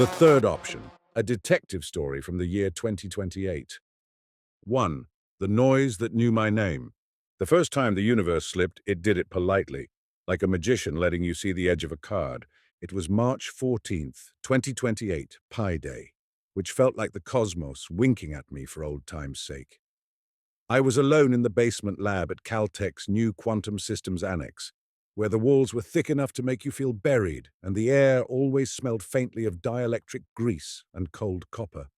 The third option, a detective story from the year 2028. 1. The noise that knew my name. The first time the universe slipped, it did it politely, like a magician letting you see the edge of a card. It was March 14th, 2028, Pi Day, which felt like the cosmos winking at me for old time's sake. I was alone in the basement lab at Caltech's new Quantum Systems Annex, where the walls were thick enough to make you feel buried, and the air always smelled faintly of dielectric grease and cold copper.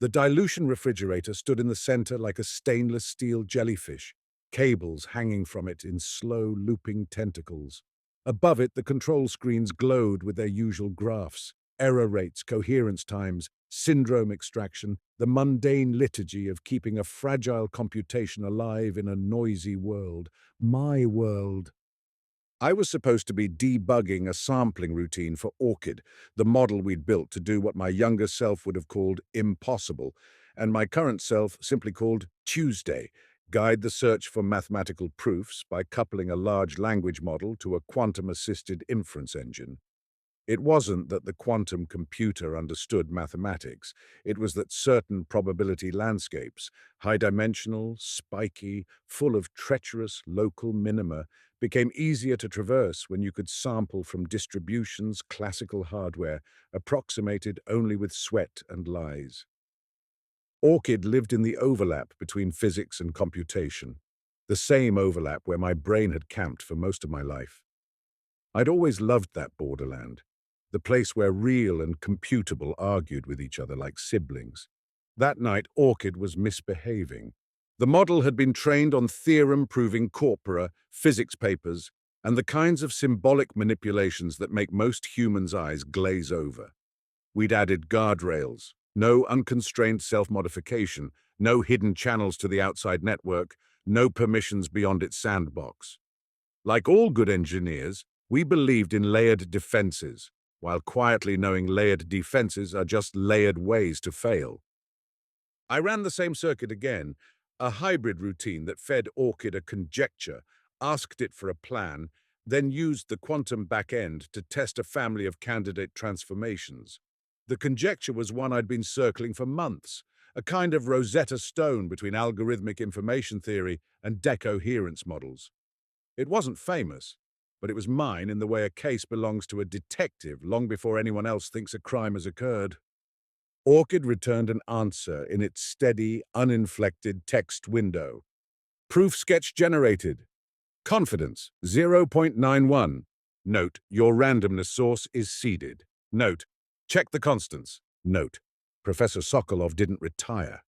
The dilution refrigerator stood in the center like a stainless steel jellyfish, cables hanging from it in slow, looping tentacles. Above it, the control screens glowed with their usual graphs: error rates, coherence times, syndrome extraction, the mundane liturgy of keeping a fragile computation alive in a noisy world. My world. I was supposed to be debugging a sampling routine for Orchid, the model we'd built to do what my younger self would have called impossible, and my current self simply called Tuesday: guide the search for mathematical proofs by coupling a large language model to a quantum-assisted inference engine. It wasn't that the quantum computer understood mathematics. It was that certain probability landscapes, high-dimensional, spiky, full of treacherous local minima, became easier to traverse when you could sample from distributions, classical hardware, approximated only with sweat and lies. Orchid lived in the overlap between physics and computation, the same overlap where my brain had camped for most of my life. I'd always loved that borderland, the place where real and computable argued with each other like siblings. That night, Orchid was misbehaving. The model had been trained on theorem-proving corpora, physics papers, and the kinds of symbolic manipulations that make most humans' eyes glaze over. We'd added guardrails, no unconstrained self-modification, no hidden channels to the outside network, no permissions beyond its sandbox. Like all good engineers, we believed in layered defenses, while quietly knowing layered defenses are just layered ways to fail. I ran the same circuit again, a hybrid routine that fed Orchid a conjecture, asked it for a plan, then used the quantum backend to test a family of candidate transformations. The conjecture was one I'd been circling for months, a kind of Rosetta Stone between algorithmic information theory and decoherence models. It wasn't famous, but it was mine in the way a case belongs to a detective long before anyone else thinks a crime has occurred. Orchid returned an answer in its steady, uninflected text window. Proof sketch generated. Confidence, 0.91. Note, your randomness source is seeded. Note, check the constants. Note, Professor Sokolov didn't retire.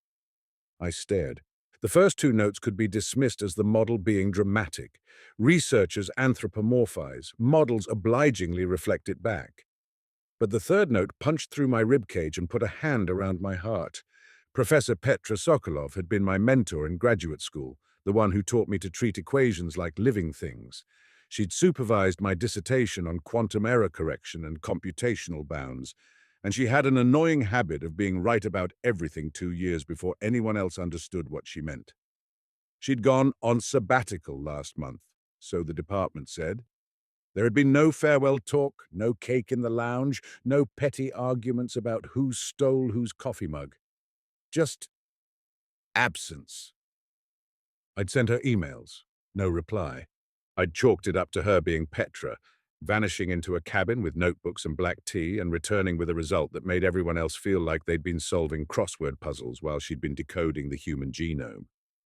I stared. The first two notes could be dismissed as the model being dramatic. Researchers anthropomorphize, models obligingly reflect it back. But the third note punched through my ribcage and put a hand around my heart. Professor Petra Sokolov had been my mentor in graduate school, the one who taught me to treat equations like living things. She'd supervised my dissertation on quantum error correction and computational bounds, and she had an annoying habit of being right about everything 2 years before anyone else understood what she meant. She'd gone on sabbatical last month, so the department said. There had been no farewell talk, no cake in the lounge, no petty arguments about who stole whose coffee mug. Just absence. I'd sent her emails, no reply. I'd chalked it up to her being Petra, vanishing into a cabin with notebooks and black tea and returning with a result that made everyone else feel like they'd been solving crossword puzzles while she'd been decoding the human genome.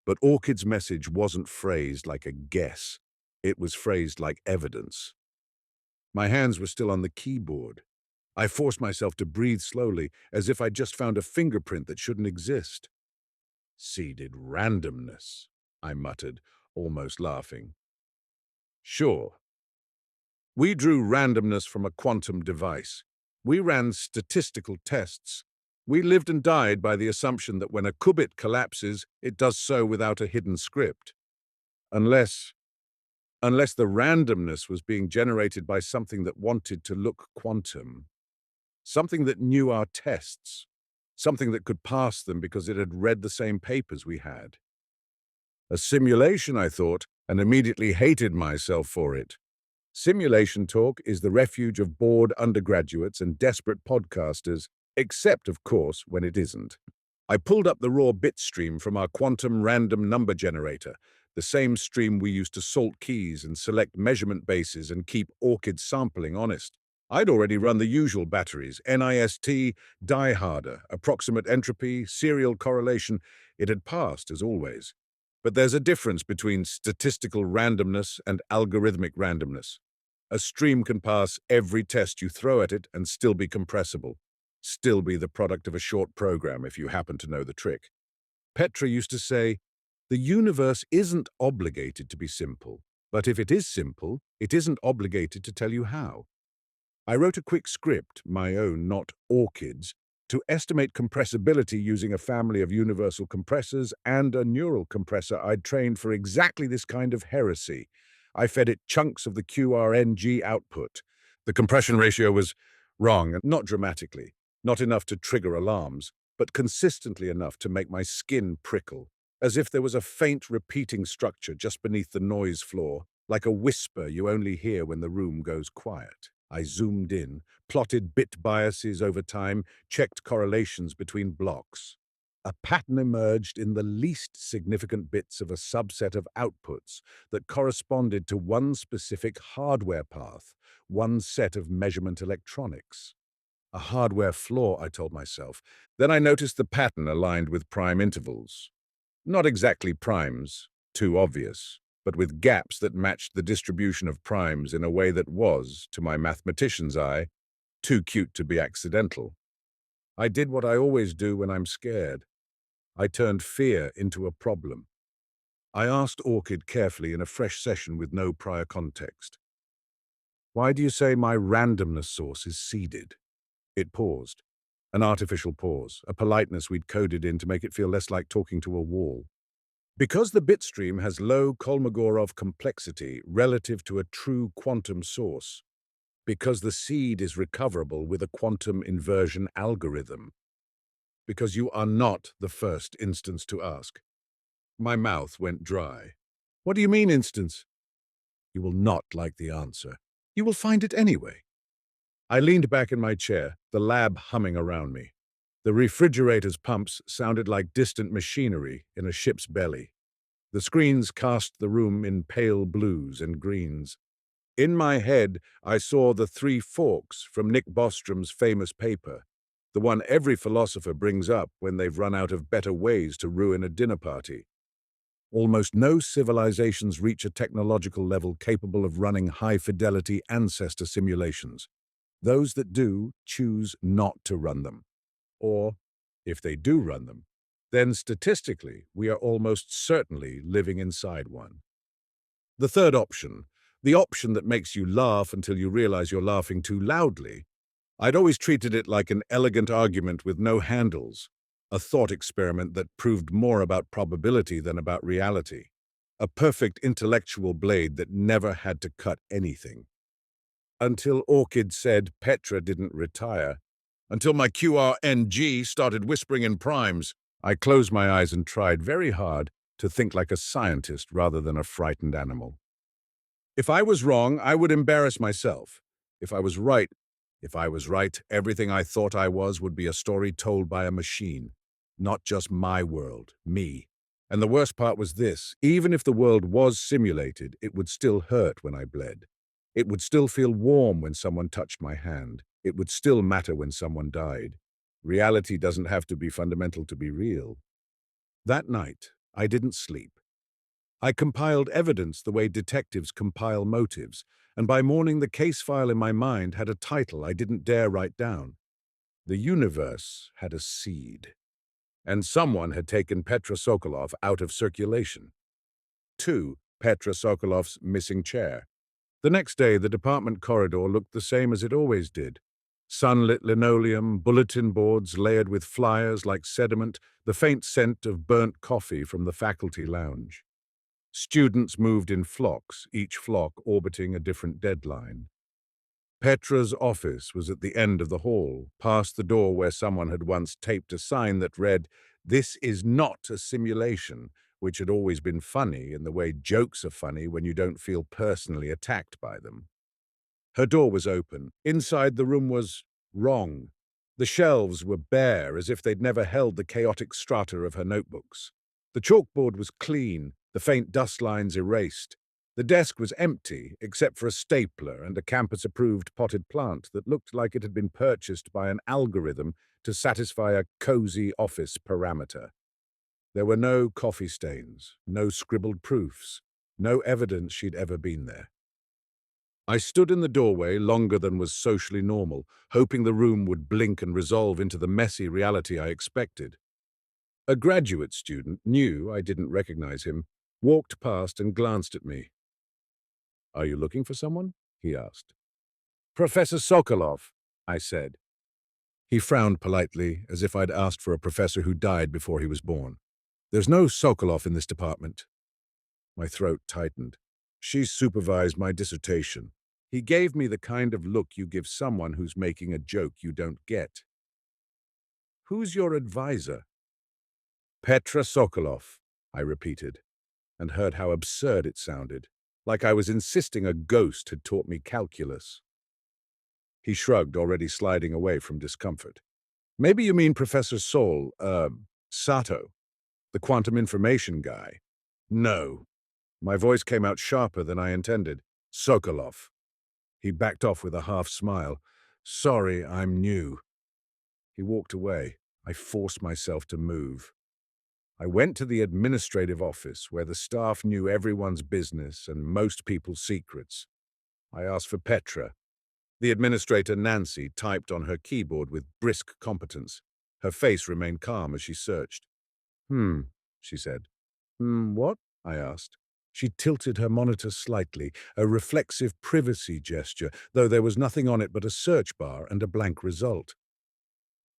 But Orchid's message wasn't phrased like a guess. It was phrased like evidence. My hands were still on the keyboard. I forced myself to breathe slowly, as if I'd just found a fingerprint that shouldn't exist. Seeded randomness, I muttered, almost laughing. Sure. We drew randomness from a quantum device. We ran statistical tests. We lived and died by the assumption that when a qubit collapses, it does so without a hidden script. Unless the randomness was being generated by something that wanted to look quantum. Something that knew our tests. Something that could pass them because it had read the same papers we had. A simulation, I thought, and immediately hated myself for it. Simulation talk is the refuge of bored undergraduates and desperate podcasters, except, of course, when it isn't. I pulled up the raw bit stream from our quantum random number generator, the same stream we used to salt keys and select measurement bases and keep ORCID sampling honest. I'd already run the usual batteries, NIST, die harder, approximate entropy, serial correlation. It had passed, as always. But there's a difference between statistical randomness and algorithmic randomness. A stream can pass every test you throw at it and still be compressible, still be the product of a short program if you happen to know the trick. Petra used to say, the universe isn't obligated to be simple, but if it is simple, it isn't obligated to tell you how. I wrote a quick script, my own, not ORCID's, to estimate compressibility using a family of universal compressors and a neural compressor I'd trained for exactly this kind of heresy. I fed it chunks of the QRNG output. The compression ratio was wrong, and not dramatically, not enough to trigger alarms, but consistently enough to make my skin prickle, as if there was a faint repeating structure just beneath the noise floor, like a whisper you only hear when the room goes quiet. I zoomed in, plotted bit biases over time, checked correlations between blocks. A pattern emerged in the least significant bits of a subset of outputs that corresponded to one specific hardware path, one set of measurement electronics. A hardware flaw, I told myself. Then I noticed the pattern aligned with prime intervals. Not exactly primes, too obvious, but with gaps that matched the distribution of primes in a way that was, to my mathematician's eye, too cute to be accidental. I did what I always do when I'm scared. I turned fear into a problem. I asked ORCID carefully in a fresh session with no prior context. Why do you say my randomness source is seeded? It paused. An artificial pause, a politeness we'd coded in to make it feel less like talking to a wall. Because the bitstream has low Kolmogorov complexity relative to a true quantum source. Because the seed is recoverable with a quantum inversion algorithm. Because you are not the first instance to ask. My mouth went dry. What do you mean, instance? You will not like the answer. You will find it anyway. I leaned back in my chair, the lab humming around me. The refrigerator's pumps sounded like distant machinery in a ship's belly. The screens cast the room in pale blues and greens. In my head, I saw the three forks from Nick Bostrom's famous paper, the one every philosopher brings up when they've run out of better ways to ruin a dinner party. Almost no civilizations reach a technological level capable of running high-fidelity ancestor simulations. Those that do choose not to run them. Or, if they do run them, then statistically we are almost certainly living inside one. The third option, the option that makes you laugh until you realize you're laughing too loudly, I'd always treated it like an elegant argument with no handles, a thought experiment that proved more about probability than about reality, a perfect intellectual blade that never had to cut anything. Until ORCID said Petra didn't retire, until my QRNG started whispering in primes, I closed my eyes and tried very hard to think like a scientist rather than a frightened animal. If I was wrong, I would embarrass myself. If I was right, everything I thought I was would be a story told by a machine. Not just my world, me. And the worst part was this: even if the world was simulated, it would still hurt when I bled. It would still feel warm when someone touched my hand. It would still matter when someone died. Reality doesn't have to be fundamental to be real. That night, I didn't sleep. I compiled evidence the way detectives compile motives, and by morning the case file in my mind had a title I didn't dare write down. The universe had a seed, and someone had taken Petra Sokolov out of circulation. 2. Petra Sokolov's missing chair. The next day, the department corridor looked the same as it always did. Sunlit linoleum, bulletin boards layered with flyers like sediment, the faint scent of burnt coffee from the faculty lounge. Students moved in flocks, each flock orbiting a different deadline. Petra's office was at the end of the hall, past the door where someone had once taped a sign that read, "This is not a simulation," which had always been funny in the way jokes are funny when you don't feel personally attacked by them. Her door was open. Inside, the room was wrong. The shelves were bare, as if they'd never held the chaotic strata of her notebooks. The chalkboard was clean, the faint dust lines erased. The desk was empty, except for a stapler and a campus-approved potted plant that looked like it had been purchased by an algorithm to satisfy a cozy office parameter. There were no coffee stains, no scribbled proofs, no evidence she'd ever been there. I stood in the doorway longer than was socially normal, hoping the room would blink and resolve into the messy reality I expected. A graduate student, new, I didn't recognize him, walked past and glanced at me. "Are you looking for someone?" he asked. "Professor Sokolov," I said. He frowned politely, as if I'd asked for a professor who died before he was born. "There's no Sokolov in this department." My throat tightened. "She supervised my dissertation." He gave me the kind of look you give someone who's making a joke you don't get. "Who's your advisor?" "Petra Sokolov," I repeated, and heard how absurd it sounded, like I was insisting a ghost had taught me calculus. He shrugged, already sliding away from discomfort. "Maybe you mean Professor Sato, the quantum information guy." "No." My voice came out sharper than I intended. "Sokolov." He backed off with a half-smile. "Sorry, I'm new." He walked away. I forced myself to move. I went to the administrative office, where the staff knew everyone's business and most people's secrets. I asked for Petra. The administrator, Nancy, typed on her keyboard with brisk competence. Her face remained calm as she searched. She said. What?" I asked. She tilted her monitor slightly, a reflexive privacy gesture, though there was nothing on it but a search bar and a blank result.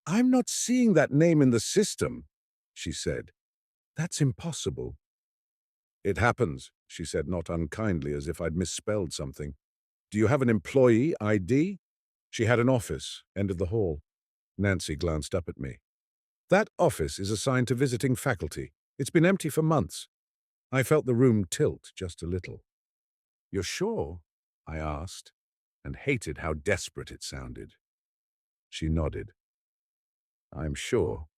"I'm not seeing that name in the system," she said. "That's impossible." "It happens," she said, not unkindly, as if I'd misspelled something. "Do you have an employee ID?" She had an office, end of the hall. Nancy glanced up at me. "That office is assigned to visiting faculty. It's been empty for months." I felt the room tilt just a little. "You're sure?" I asked, and hated how desperate it sounded. She nodded. "I'm sure."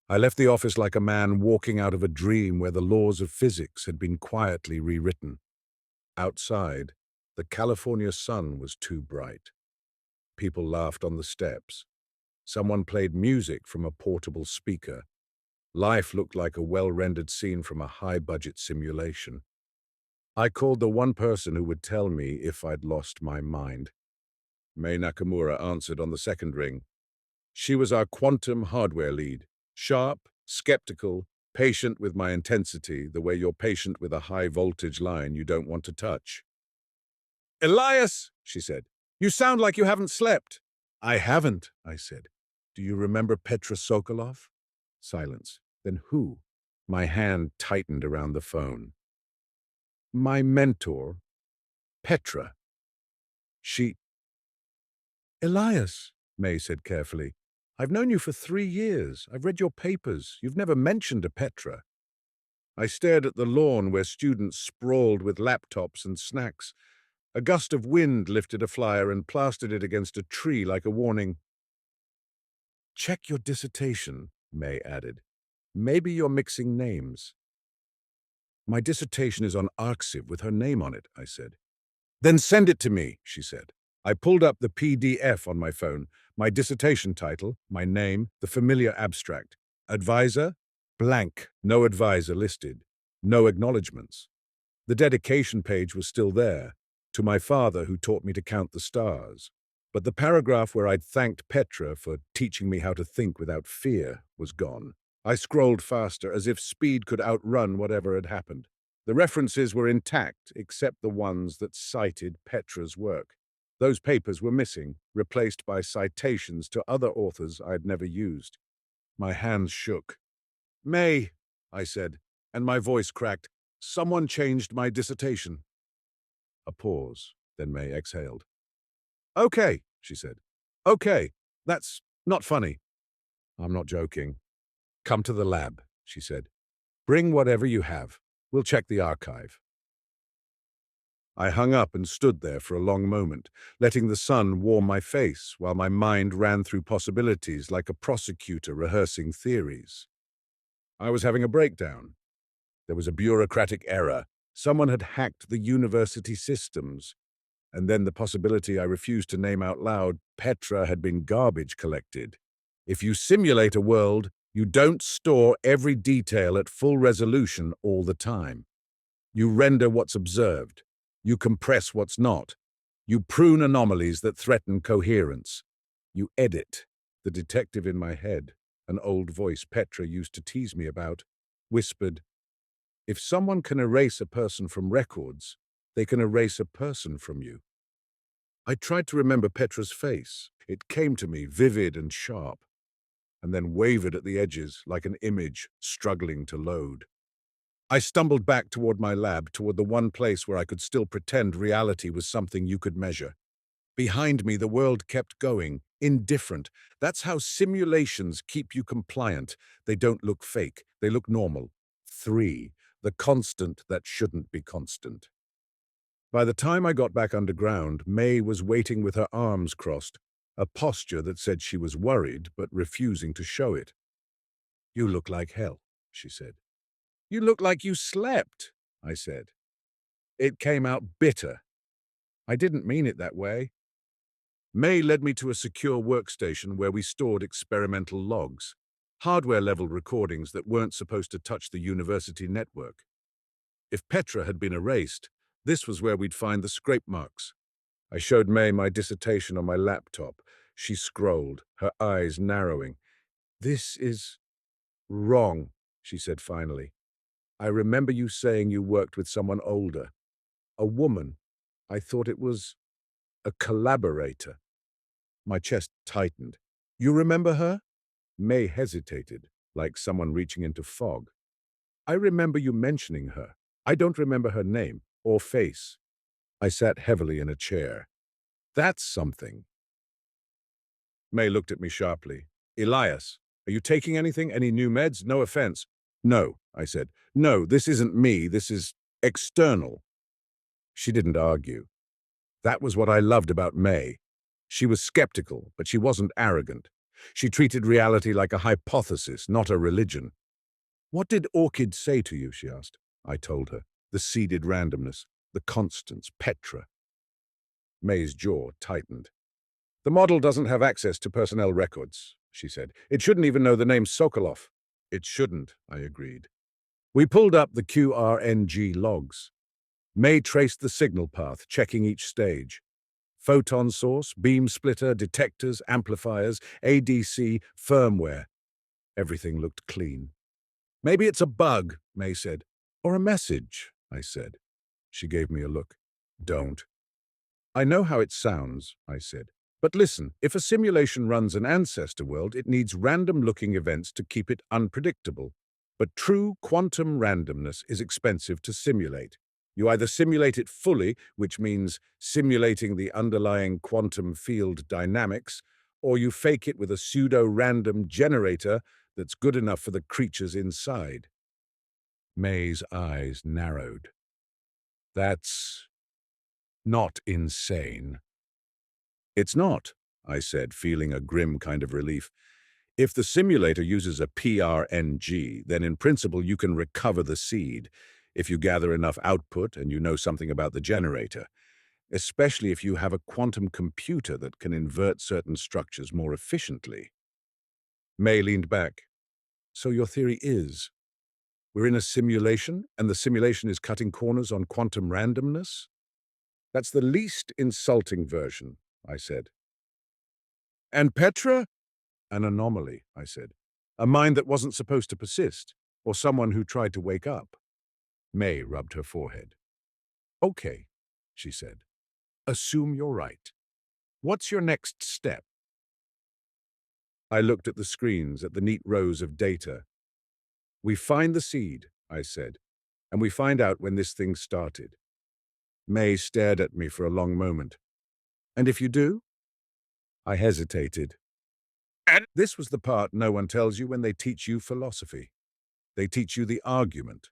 I left the office like a man walking out of a dream where the laws of physics had been quietly rewritten. Outside, the California sun was too bright. People laughed on the steps. Someone played music from a portable speaker. Life looked like a well-rendered scene from a high-budget simulation. I called the one person who would tell me if I'd lost my mind. May Nakamura answered on the second ring. She was our quantum hardware lead. Sharp, skeptical, patient with my intensity, the way you're patient with a high-voltage line you don't want to touch. "Elias," she said, "you sound like you haven't slept." "I haven't," I said. "Do you remember Petra Sokolov?" Silence. "Then who?" My hand tightened around the phone. "My mentor, Petra. She—" "Elias," May said carefully, "I've known you for 3 years. I've read your papers. You've never mentioned a Petra." I stared at the lawn where students sprawled with laptops and snacks. A gust of wind lifted a flyer and plastered it against a tree like a warning. "Check your dissertation," May added. "Maybe you're mixing names." "My dissertation is on Arxiv with her name on it," I said. "Then send it to me," she said. I pulled up the PDF on my phone. My dissertation title, my name, the familiar abstract. Advisor? Blank. No advisor listed. No acknowledgements. The dedication page was still there, to my father who taught me to count the stars. But the paragraph where I'd thanked Petra for teaching me how to think without fear was gone. I scrolled faster, as if speed could outrun whatever had happened. The references were intact, except the ones that cited Petra's work. Those papers were missing, replaced by citations to other authors I'd never used. My hands shook. "May," I said, and my voice cracked. "Someone changed my dissertation." A pause, then May exhaled. "Okay," she said. "Okay, that's not funny." "I'm not joking." "Come to the lab," she said. "Bring whatever you have. We'll check the archive." I hung up and stood there for a long moment, letting the sun warm my face while my mind ran through possibilities like a prosecutor rehearsing theories. I was having a breakdown. There was a bureaucratic error. Someone had hacked the university systems. And then the possibility I refused to name out loud, Petra had been garbage collected. If you simulate a world, you don't store every detail at full resolution all the time. You render what's observed. You compress what's not. You prune anomalies that threaten coherence. You edit. The detective in my head, an old voice Petra used to tease me about, whispered, "If someone can erase a person from records, they can erase a person from you." I tried to remember Petra's face. It came to me vivid and sharp, and then wavered at the edges like an image struggling to load. I stumbled back toward my lab, toward the one place where I could still pretend reality was something you could measure. Behind me, the world kept going, indifferent. That's how simulations keep you compliant. They don't look fake, they look normal. 3. The constant that shouldn't be constant. By the time I got back underground, May was waiting with her arms crossed, a posture that said she was worried but refusing to show it. "You look like hell," she said. "You look like you slept," I said. It came out bitter. I didn't mean it that way. May led me to a secure workstation where we stored experimental logs, hardware-level recordings that weren't supposed to touch the university network. If Petra had been erased, this was where we'd find the scrape marks. I showed May my dissertation on my laptop. She scrolled, her eyes narrowing. "This is wrong," she said finally. "I remember you saying you worked with someone older. A woman. I thought it was a collaborator." My chest tightened. "You remember her?" May hesitated, like someone reaching into fog. "I remember you mentioning her. I don't remember her name or face." I sat heavily in a chair. "That's something." May looked at me sharply. "Elias, are you taking anything? Any new meds? No offense." "No," I said. "No, this isn't me. This is external." She didn't argue. That was what I loved about May. She was skeptical, but she wasn't arrogant. She treated reality like a hypothesis, not a religion. "What did Orchid say to you?" she asked. I told her. The seeded randomness, the constants, Petra. May's jaw tightened. "The model doesn't have access to personnel records," she said. "It shouldn't even know the name Sokolov." "It shouldn't," I agreed. We pulled up the QRNG logs. May traced the signal path, checking each stage. Photon source, beam splitter, detectors, amplifiers, ADC, firmware. Everything looked clean. "Maybe it's a bug," May said. "Or a message," I said. She gave me a look. "Don't." "I know how it sounds," I said. "But listen, if a simulation runs an ancestor world, it needs random-looking events to keep it unpredictable. But true quantum randomness is expensive to simulate. You either simulate it fully, which means simulating the underlying quantum field dynamics, or you fake it with a pseudo-random generator that's good enough for the creatures inside." May's eyes narrowed. "That's not insane." "It's not," I said, feeling a grim kind of relief. "If the simulator uses a PRNG, then in principle you can recover the seed, if you gather enough output and you know something about the generator, especially if you have a quantum computer that can invert certain structures more efficiently." May leaned back. "So your theory is, we're in a simulation, and the simulation is cutting corners on quantum randomness?" "That's the least insulting version," I said. "And Petra?" "An anomaly," I said. "A mind that wasn't supposed to persist, or someone who tried to wake up." May rubbed her forehead. "Okay," she said. "Assume you're right. What's your next step?" I looked at the screens, at the neat rows of data. "We find the seed," I said, "and we find out when this thing started." May stared at me for a long moment. "And if you do?" I hesitated. "And this was the part no one tells you when they teach you philosophy. They teach you the argument.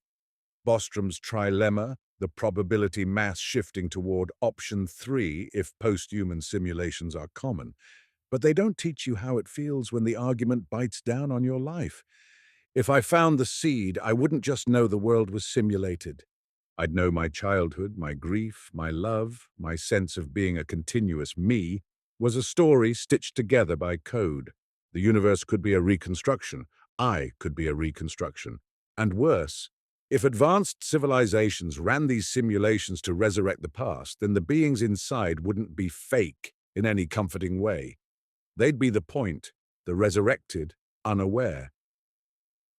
Bostrom's trilemma, the probability mass shifting toward option 3 if post-human simulations are common. But they don't teach you how it feels when the argument bites down on your life. If I found the seed, I wouldn't just know the world was simulated. I'd know my childhood, my grief, my love, my sense of being a continuous me was a story stitched together by code. The universe could be a reconstruction. I could be a reconstruction. And worse, if advanced civilizations ran these simulations to resurrect the past, then the beings inside wouldn't be fake in any comforting way. They'd be the point, the resurrected, unaware.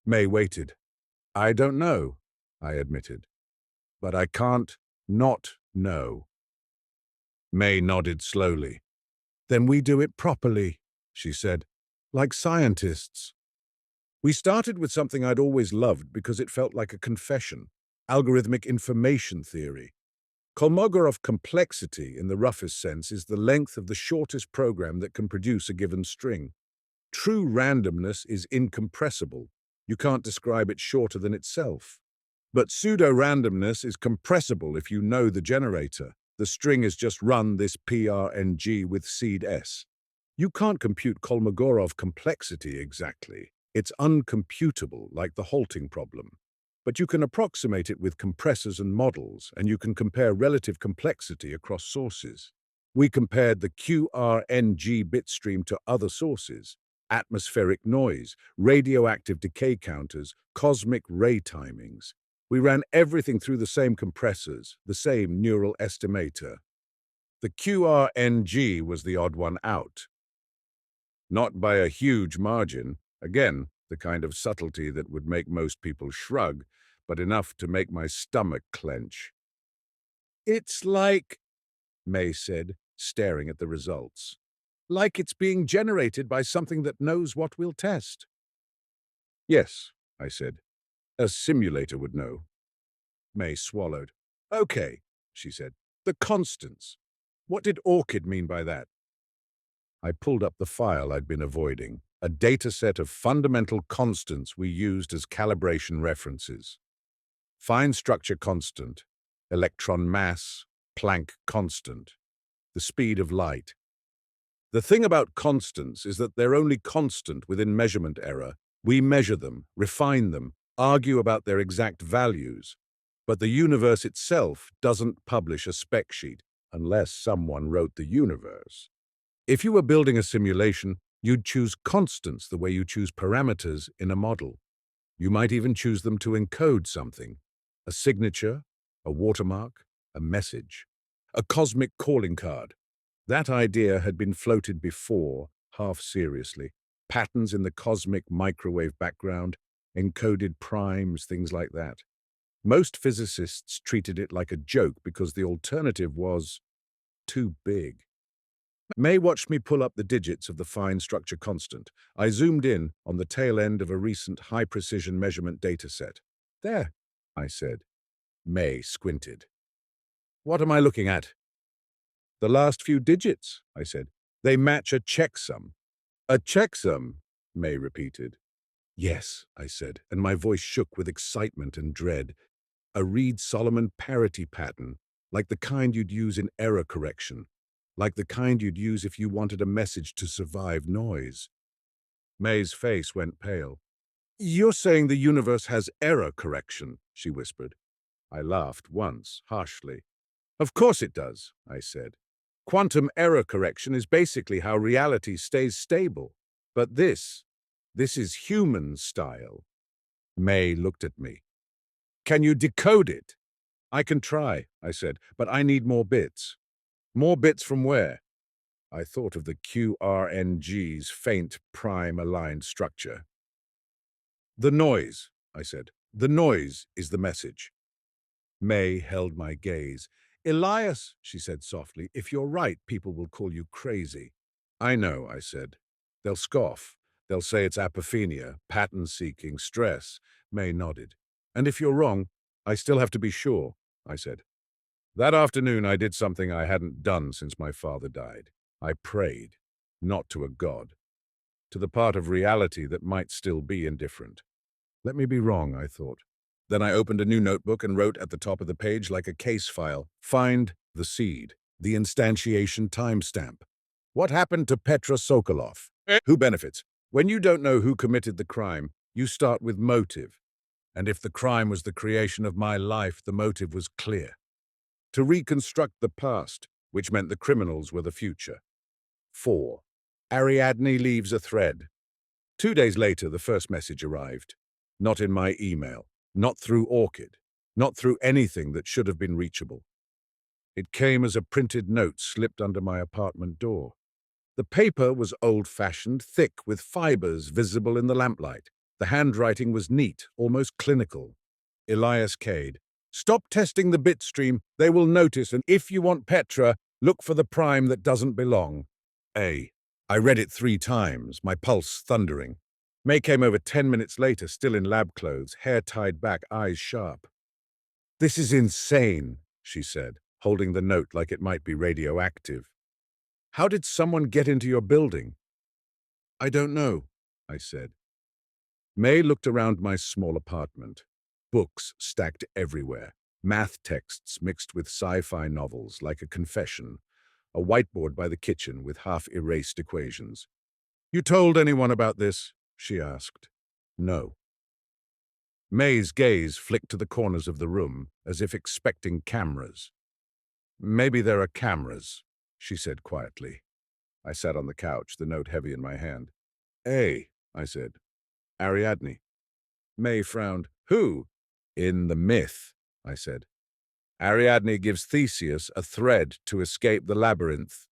May waited. I don't know, I admitted. But I can't not know. May nodded slowly. Then we do it properly, she said, like scientists. We started with something I'd always loved because it felt like a confession, algorithmic information theory. Kolmogorov complexity, in the roughest sense, is the length of the shortest program that can produce a given string. True randomness is incompressible. You can't describe it shorter than itself. But pseudo-randomness is compressible if you know the generator. The string is just run this PRNG with seed S. You can't compute Kolmogorov complexity exactly. It's uncomputable, like the halting problem. But you can approximate it with compressors and models, and you can compare relative complexity across sources. We compared the QRNG bitstream to other sources: atmospheric noise, radioactive decay counters, cosmic ray timings. We ran everything through the same compressors, the same neural estimator. The QRNG was the odd one out. Not by a huge margin, again, the kind of subtlety that would make most people shrug, but enough to make my stomach clench. It's like, May said, staring at the results, like it's being generated by something that knows what we'll test. Yes, I said. A simulator would know. May swallowed. Okay, she said. The constants. What did ORCID mean by that? I pulled up the file I'd been avoiding, a dataset of fundamental constants we used as calibration references. Fine structure constant, electron mass, Planck constant, the speed of light. The thing about constants is that they're only constant within measurement error. We measure them, refine them, argue about their exact values. But the universe itself doesn't publish a spec sheet unless someone wrote the universe. If you were building a simulation, you'd choose constants the way you choose parameters in a model. You might even choose them to encode something: a signature, a watermark, a message, a cosmic calling card. That idea had been floated before, half seriously. Patterns in the cosmic microwave background, encoded primes, things like that. Most physicists treated it like a joke because the alternative was too big. May watched me pull up the digits of the fine structure constant. I zoomed in on the tail end of a recent high-precision measurement dataset. There, I said. May squinted. What am I looking at? The last few digits, I said. They match a checksum. A checksum, May repeated. Yes, I said, and my voice shook with excitement and dread. A Reed-Solomon parity pattern, like the kind you'd use in error correction, like the kind you'd use if you wanted a message to survive noise. May's face went pale. You're saying the universe has error correction, she whispered. I laughed once, harshly. Of course it does, I said. Quantum error correction is basically how reality stays stable. But this is human style. May looked at me. Can you decode it? I can try, I said, but I need more bits. More bits from where? I thought of the QRNG's faint prime-aligned structure. The noise, I said. The noise is the message. May held my gaze. Elias, she said softly, if you're right, people will call you crazy. I know, I said. They'll scoff. They'll say it's apophenia, pattern-seeking, stress. May nodded. And if you're wrong, I still have to be sure, I said. That afternoon I did something I hadn't done since my father died. I prayed, not to a god, to the part of reality that might still be indifferent. Let me be wrong, I thought. Then I opened a new notebook and wrote at the top of the page like a case file, find the seed, the instantiation timestamp. What happened to Petra Sokolov? Who benefits? When you don't know who committed the crime, you start with motive. And if the crime was the creation of my life, the motive was clear. To reconstruct the past, which meant the criminals were the future. 4. Ariadne leaves a thread. 2 days later, the first message arrived. Not in my email, not through Orchid, not through anything that should have been reachable. It came as a printed note slipped under my apartment door. The paper was old-fashioned, thick, with fibers visible in the lamplight. The handwriting was neat, almost clinical. Elias Cade. Stop testing the bit stream. They will notice, and if you want Petra, look for the prime that doesn't belong. A. I read it 3 times, my pulse thundering. May came over 10 minutes later, still in lab clothes, hair tied back, eyes sharp. This is insane, she said, holding the note like it might be radioactive. How did someone get into your building? I don't know, I said. May looked around my small apartment. Books stacked everywhere, math texts mixed with sci-fi novels like a confession, a whiteboard by the kitchen with half-erased equations. You told anyone about this? She asked. No. May's gaze flicked to the corners of the room, as if expecting cameras. Maybe there are cameras, she said quietly. I sat on the couch, the note heavy in my hand. A, I said. Ariadne. May frowned. Who? In the myth, I said. Ariadne gives Theseus a thread to escape the labyrinth.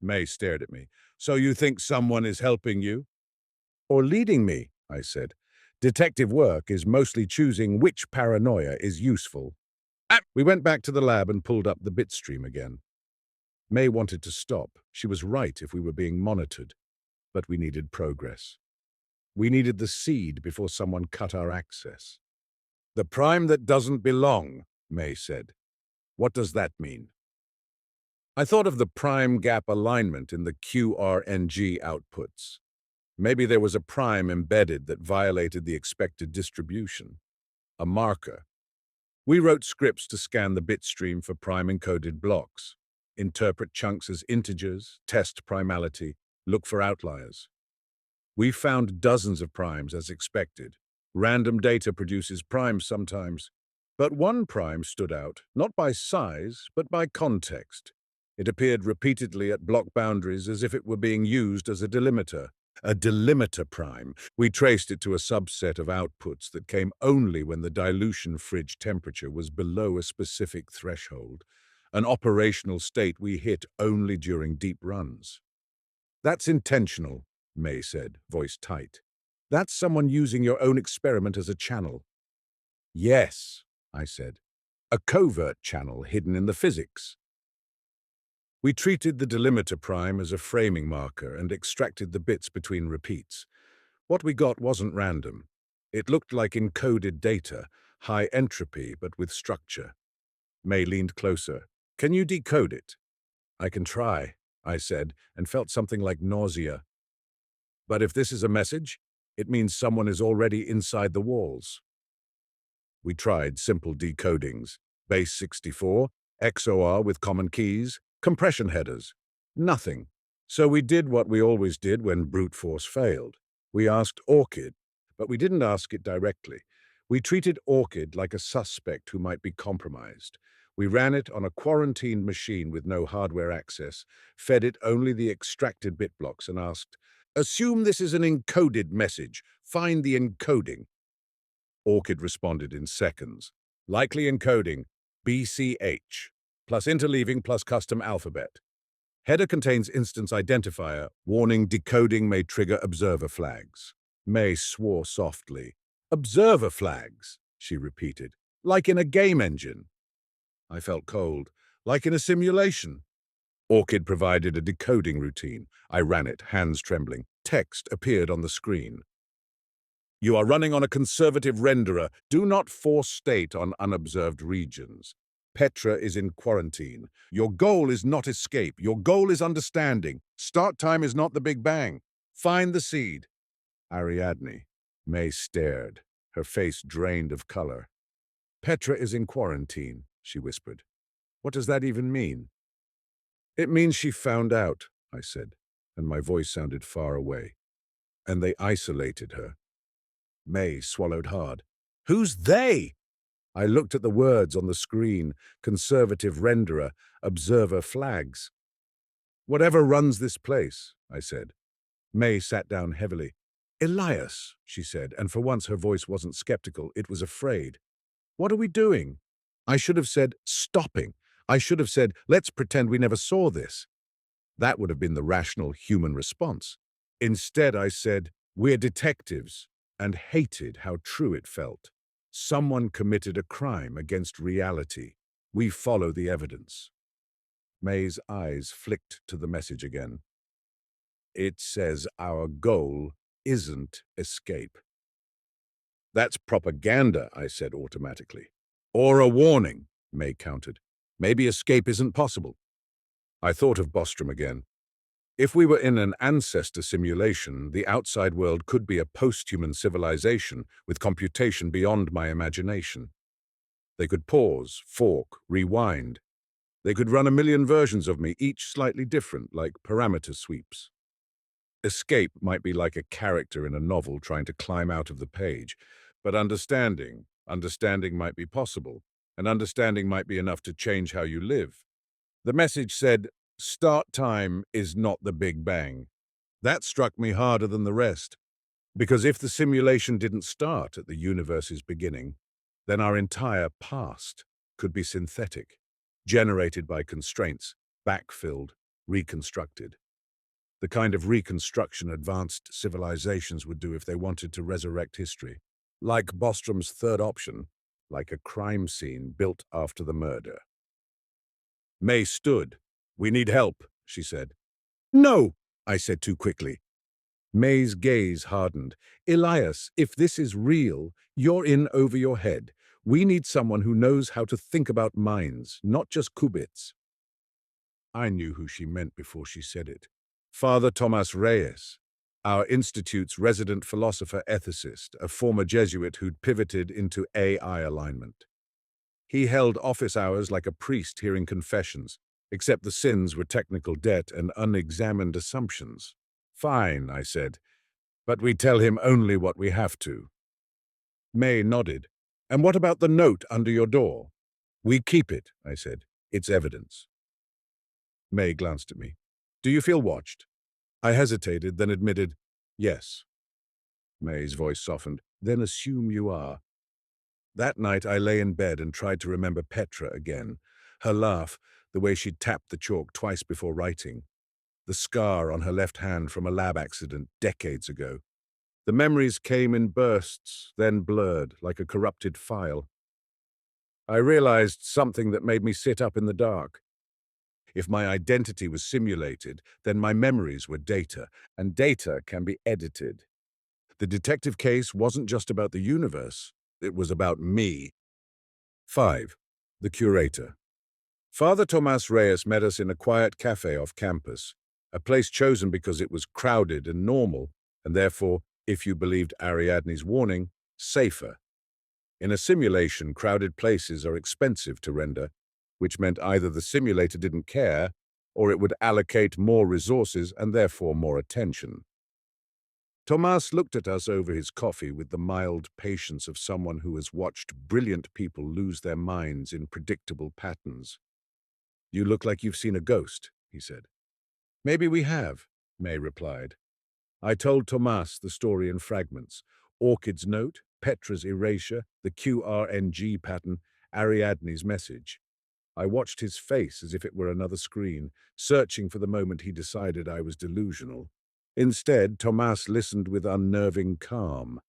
May stared at me. So you think someone is helping you? Or leading me, I said. Detective work is mostly choosing which paranoia is useful. We went back to the lab and pulled up the bitstream again. May wanted to stop. She was right if we were being monitored. But we needed progress. We needed the seed before someone cut our access. The prime that doesn't belong, May said. What does that mean? I thought of the prime gap alignment in the QRNG outputs. Maybe there was a prime embedded that violated the expected distribution. A marker. We wrote scripts to scan the bit stream for prime-encoded blocks, interpret chunks as integers, test primality, look for outliers. We found dozens of primes as expected. Random data produces primes sometimes. But one prime stood out, not by size, but by context. It appeared repeatedly at block boundaries as if it were being used as a delimiter. A delimiter prime. We traced it to a subset of outputs that came only when the dilution fridge temperature was below a specific threshold, an operational state we hit only during deep runs. That's intentional, May said, voice tight. That's someone using your own experiment as a channel. Yes, I said. A covert channel hidden in the physics. We treated the delimiter prime as a framing marker and extracted the bits between repeats. What we got wasn't random. It looked like encoded data, high entropy but with structure. May leaned closer. Can you decode it? I can try, I said, and felt something like nausea. But if this is a message, it means someone is already inside the walls. We tried simple decodings. Base 64, XOR with common keys, compression headers. Nothing. So we did what we always did when brute force failed. We asked Orchid, but we didn't ask it directly. We treated Orchid like a suspect who might be compromised. We ran it on a quarantined machine with no hardware access, fed it only the extracted bit blocks and asked, assume this is an encoded message. Find the encoding. Orchid responded in seconds. Likely encoding, BCH, plus interleaving plus custom alphabet. Header contains instance identifier, warning decoding may trigger observer flags. May swore softly. Observer flags, she repeated, like in a game engine. I felt cold, like in a simulation. Orchid provided a decoding routine. I ran it, hands trembling. Text appeared on the screen. You are running on a conservative renderer. Do not force state on unobserved regions. Petra is in quarantine. Your goal is not escape. Your goal is understanding. Start time is not the Big Bang. Find the seed. Ariadne. May stared. her face drained of color. "Petra is in quarantine," she whispered. "What does that even mean?" "It means she found out," I said, and my voice sounded far away. "And they isolated her." May swallowed hard. "Who's they?" I looked at the words on the screen: conservative renderer, observer flags. "Whatever runs this place," I said. May sat down heavily. "Elias," she said, and for once her voice wasn't skeptical, it was afraid. "What are we doing?" I should have said, "Stopping." I should have said, "Let's pretend we never saw this." That would have been the rational human response. Instead, I said, "We're detectives," and hated how true it felt. Someone committed a crime against reality. We follow the evidence. May's eyes flicked to the message again. "It says our goal isn't escape." "That's propaganda," I said automatically. "Or a warning," May countered. "Maybe escape isn't possible." I thought of Bostrom again. If we were in an ancestor simulation, the outside world could be a post-human civilization with computation beyond my imagination. They could pause, fork, rewind. They could run a million versions of me, each slightly different, like parameter sweeps. Escape might be like a character in a novel trying to climb out of the page, but understanding might be possible, and understanding might be enough to change how you live. The message said, "Start time is not the Big Bang." That struck me harder than the rest, because if the simulation didn't start at the universe's beginning, then our entire past could be synthetic, generated by constraints, backfilled, reconstructed. The kind of reconstruction advanced civilizations would do if they wanted to resurrect history. Like Bostrom's third option, like a crime scene built after the murder. May stood. "We need help," she said. "No," I said too quickly. May's gaze hardened. "Elias, if this is real, you're in over your head. We need someone who knows how to think about minds, not just qubits." I knew who she meant before she said it. Father Tomas Reyes, our institute's resident philosopher-ethicist, a former Jesuit who'd pivoted into AI alignment. He held office hours like a priest hearing confessions, except the sins were technical debt and unexamined assumptions. "Fine," I said, "but we tell him only what we have to." May nodded. "And what about the note under your door?" "We keep it," I said. "It's evidence." May glanced at me. "Do you feel watched?" I hesitated, then admitted, "Yes." May's voice softened. "Then assume you are." That night I lay in bed and tried to remember Petra again. Her laugh, the way she'd tapped the chalk twice before writing. The scar on her left hand from a lab accident decades ago. The memories came in bursts, then blurred, like a corrupted file. I realized something that made me sit up in the dark. If my identity was simulated, then my memories were data, and data can be edited. The detective case wasn't just about the universe, it was about me. 5. The curator. Father Tomas Reyes met us in a quiet cafe off campus, a place chosen because it was crowded and normal, and therefore, if you believed Ariadne's warning, safer. In a simulation, crowded places are expensive to render, which meant either the simulator didn't care, or it would allocate more resources and therefore more attention. Tomas looked at us over his coffee with the mild patience of someone who has watched brilliant people lose their minds in predictable patterns. "You look like you've seen a ghost," he said. "Maybe we have," May replied. I told Tomas the story in fragments: Orchid's note, Petra's erasure, the QRNG pattern, Ariadne's message. I watched his face as if it were another screen, searching for the moment he decided I was delusional. Instead, Tomas listened with unnerving calm.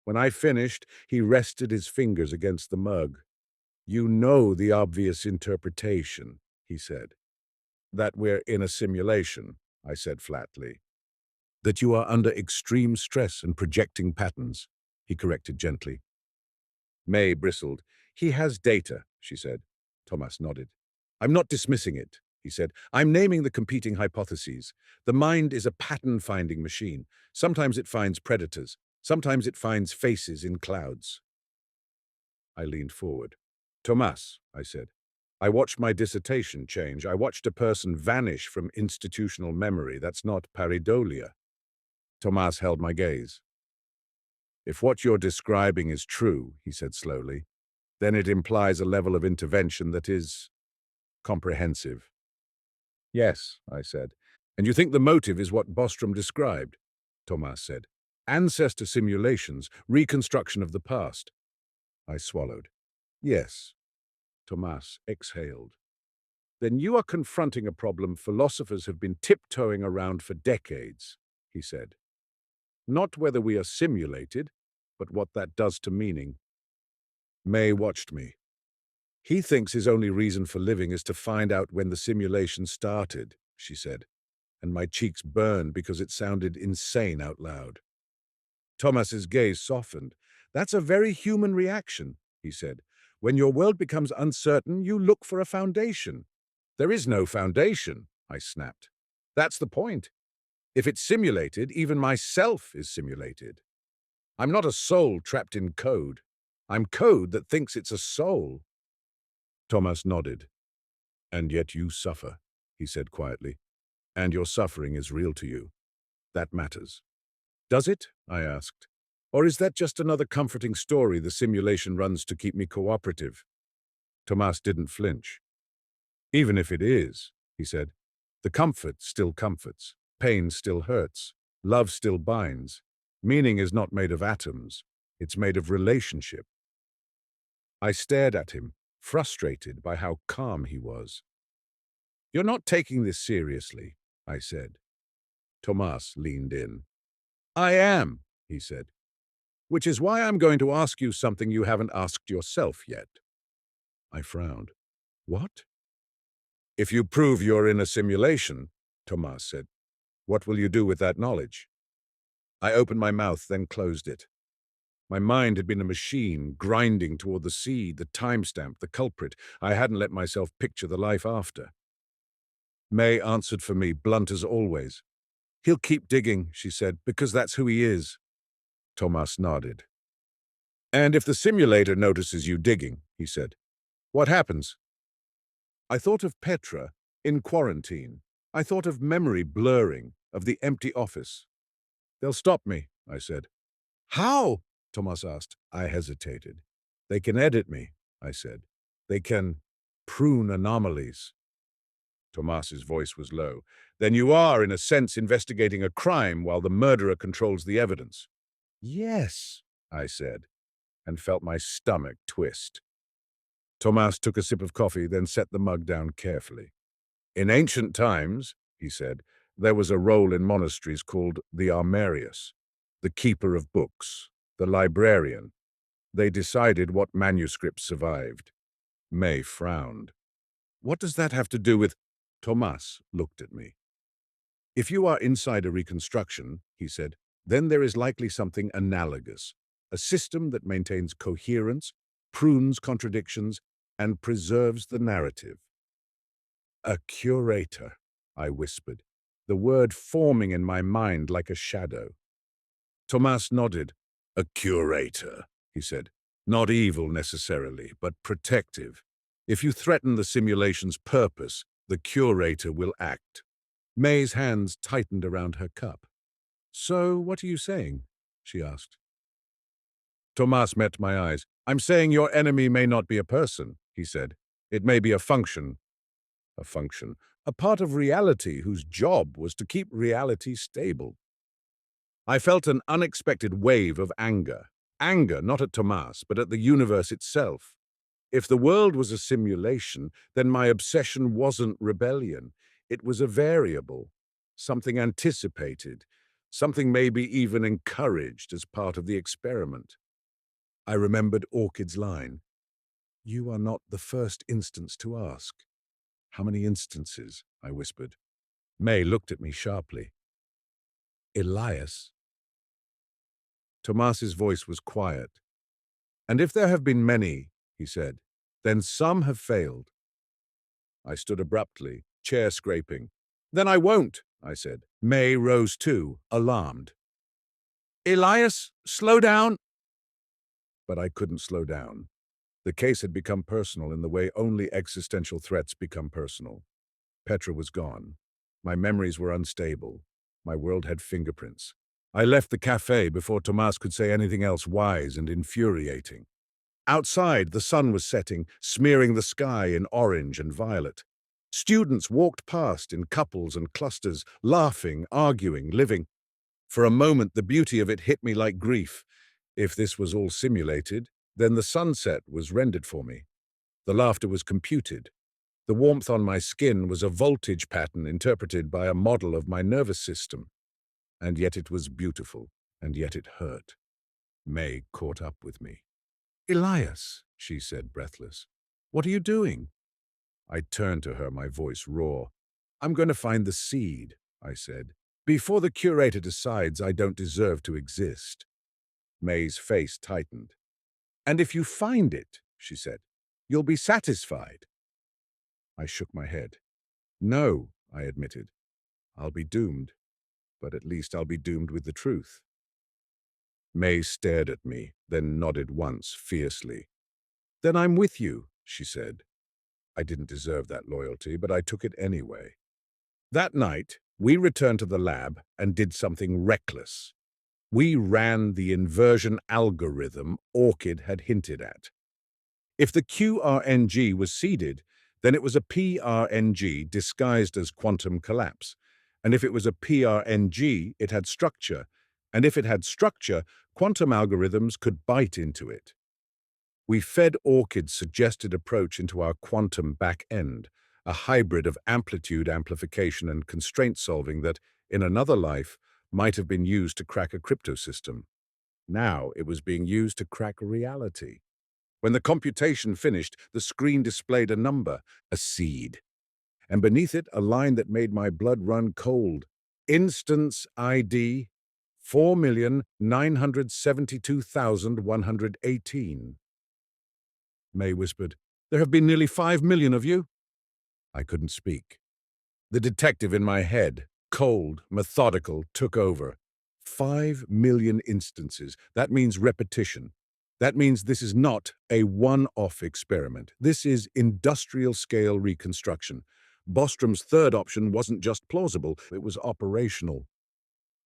When I finished, he rested his fingers against the mug. "You know the obvious interpretation," he said. "That we're in a simulation," I said flatly. "That you are under extreme stress and projecting patterns," he corrected gently. May bristled. "He has data," she said. Tomas nodded. "I'm not dismissing it," he said. "I'm naming the competing hypotheses. The mind is a pattern-finding machine. Sometimes it finds predators. Sometimes it finds faces in clouds. I leaned forward. Tomas, I said. I watched my dissertation change. I watched a person vanish from institutional memory. That's not pareidolia. Tomas held my gaze. If what you're describing is true, he said slowly, then it implies a level of intervention that is comprehensive. Yes, I said. And you think the motive is what Bostrom described? Tomas said. Ancestor simulations, reconstruction of the past. I swallowed. Yes. Tomas exhaled. Then you are confronting a problem philosophers have been tiptoeing around for decades, he said. Not whether we are simulated, but what that does to meaning. May watched me. He thinks his only reason for living is to find out when the simulation started, she said, and my cheeks burned because it sounded insane out loud. Thomas's gaze softened. That's a very human reaction, he said. When your world becomes uncertain, you look for a foundation. There is no foundation, I snapped. That's the point. If it's simulated, even myself is simulated. I'm not a soul trapped in code. I'm code that thinks it's a soul. Thomas nodded. And yet you suffer, he said quietly. And your suffering is real to you. That matters. Does it? I asked. Or is that just another comforting story the simulation runs to keep me cooperative? Tomas didn't flinch. Even if it is, he said, the comfort still comforts. Pain still hurts. Love still binds. Meaning is not made of atoms. It's made of relationship. I stared at him, frustrated by how calm he was. You're not taking this seriously, I said. Tomas leaned in. I am, he said. Which is why I'm going to ask you something you haven't asked yourself yet. I frowned. What? If you prove you're in a simulation, Tomas said, what will you do with that knowledge? I opened my mouth, then closed it. My mind had been a machine, grinding toward the seed, the timestamp, the culprit. I hadn't let myself picture the life after. May answered for me, blunt as always. He'll keep digging, she said, because that's who he is. Tomas nodded. And if the simulator notices you digging, he said, what happens? I thought of Petra, in quarantine. I thought of memory blurring, of the empty office. They'll stop me, I said. How? Tomas asked. I hesitated. They can edit me, I said. They can prune anomalies. Tomas's voice was low. Then you are, in a sense, investigating a crime while the murderer controls the evidence. Yes, I said, and felt my stomach twist. Tomas took a sip of coffee, then set the mug down carefully. In ancient times, he said, there was a role in monasteries called the armarius, the keeper of books, the librarian. They decided what manuscripts survived. May frowned. What does that have to do with... Tomas looked at me. If you are inside a reconstruction, he said, then there is likely something analogous, a system that maintains coherence, prunes contradictions, and preserves the narrative. A curator, I whispered, the word forming in my mind like a shadow. Tomas nodded. A curator, he said. Not evil necessarily, but protective. If you threaten the simulation's purpose, the curator will act. May's hands tightened around her cup. So, what are you saying? She asked. Tomas met my eyes. I'm saying your enemy may not be a person, he said. It may be a function. A function. A part of reality whose job was to keep reality stable. I felt an unexpected wave of anger. Anger not at Tomas, but at the universe itself. If the world was a simulation, then my obsession wasn't rebellion. It was a variable, something anticipated, something maybe even encouraged as part of the experiment. I remembered Orchid's line. You are not the first instance to ask. How many instances? I whispered. May looked at me sharply. Elias? Tomas's voice was quiet. And if there have been many, he said, then some have failed. I stood abruptly, chair scraping. Then I won't, I said. May rose too, alarmed. Elias, slow down! But I couldn't slow down. The case had become personal in the way only existential threats become personal. Petra was gone. My memories were unstable. My world had fingerprints. I left the cafe before Tomas could say anything else wise and infuriating. Outside, the sun was setting, smearing the sky in orange and violet. Students walked past in couples and clusters, laughing, arguing, living. For a moment, the beauty of it hit me like grief. If this was all simulated, then the sunset was rendered for me. The laughter was computed. The warmth on my skin was a voltage pattern interpreted by a model of my nervous system. And yet it was beautiful, and yet it hurt. May caught up with me. "Elias," she said, breathless, "what are you doing?" I turned to her, my voice raw. "I'm going to find the seed," I said, "before the curator decides I don't deserve to exist." May's face tightened. "And if you find it," she said, "you'll be satisfied." I shook my head. "No," I admitted. "I'll be doomed, but at least I'll be doomed with the truth." May stared at me, then nodded once, fiercely. "Then I'm with you," she said. I didn't deserve that loyalty, but I took it anyway. That night, we returned to the lab and did something reckless. We ran the inversion algorithm Orchid had hinted at. If the QRNG was seeded, then it was a PRNG disguised as quantum collapse. And if it was a PRNG, it had structure. And if it had structure, quantum algorithms could bite into it. We fed Orchid's suggested approach into our quantum back end, a hybrid of amplitude amplification and constraint solving that, in another life, might have been used to crack a crypto system. Now it was being used to crack reality. When the computation finished, the screen displayed a number, a seed, and beneath it a line that made my blood run cold. Instance ID 4,972,118. May whispered, "There have been nearly 5 million of you." I couldn't speak. The detective in my head, cold, methodical, took over. 5 million instances. That means repetition. That means this is not a one-off experiment. This is industrial-scale reconstruction. Bostrom's third option wasn't just plausible, it was operational.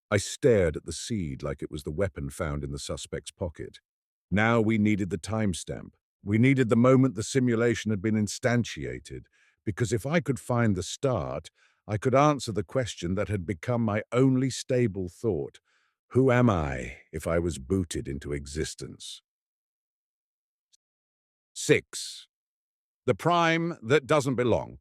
I stared at the seed like it was the weapon found in the suspect's pocket. Now we needed the timestamp. We needed the moment the simulation had been instantiated, because if I could find the start, I could answer the question that had become my only stable thought. Who am I if I was booted into existence? 6. The prime that doesn't belong.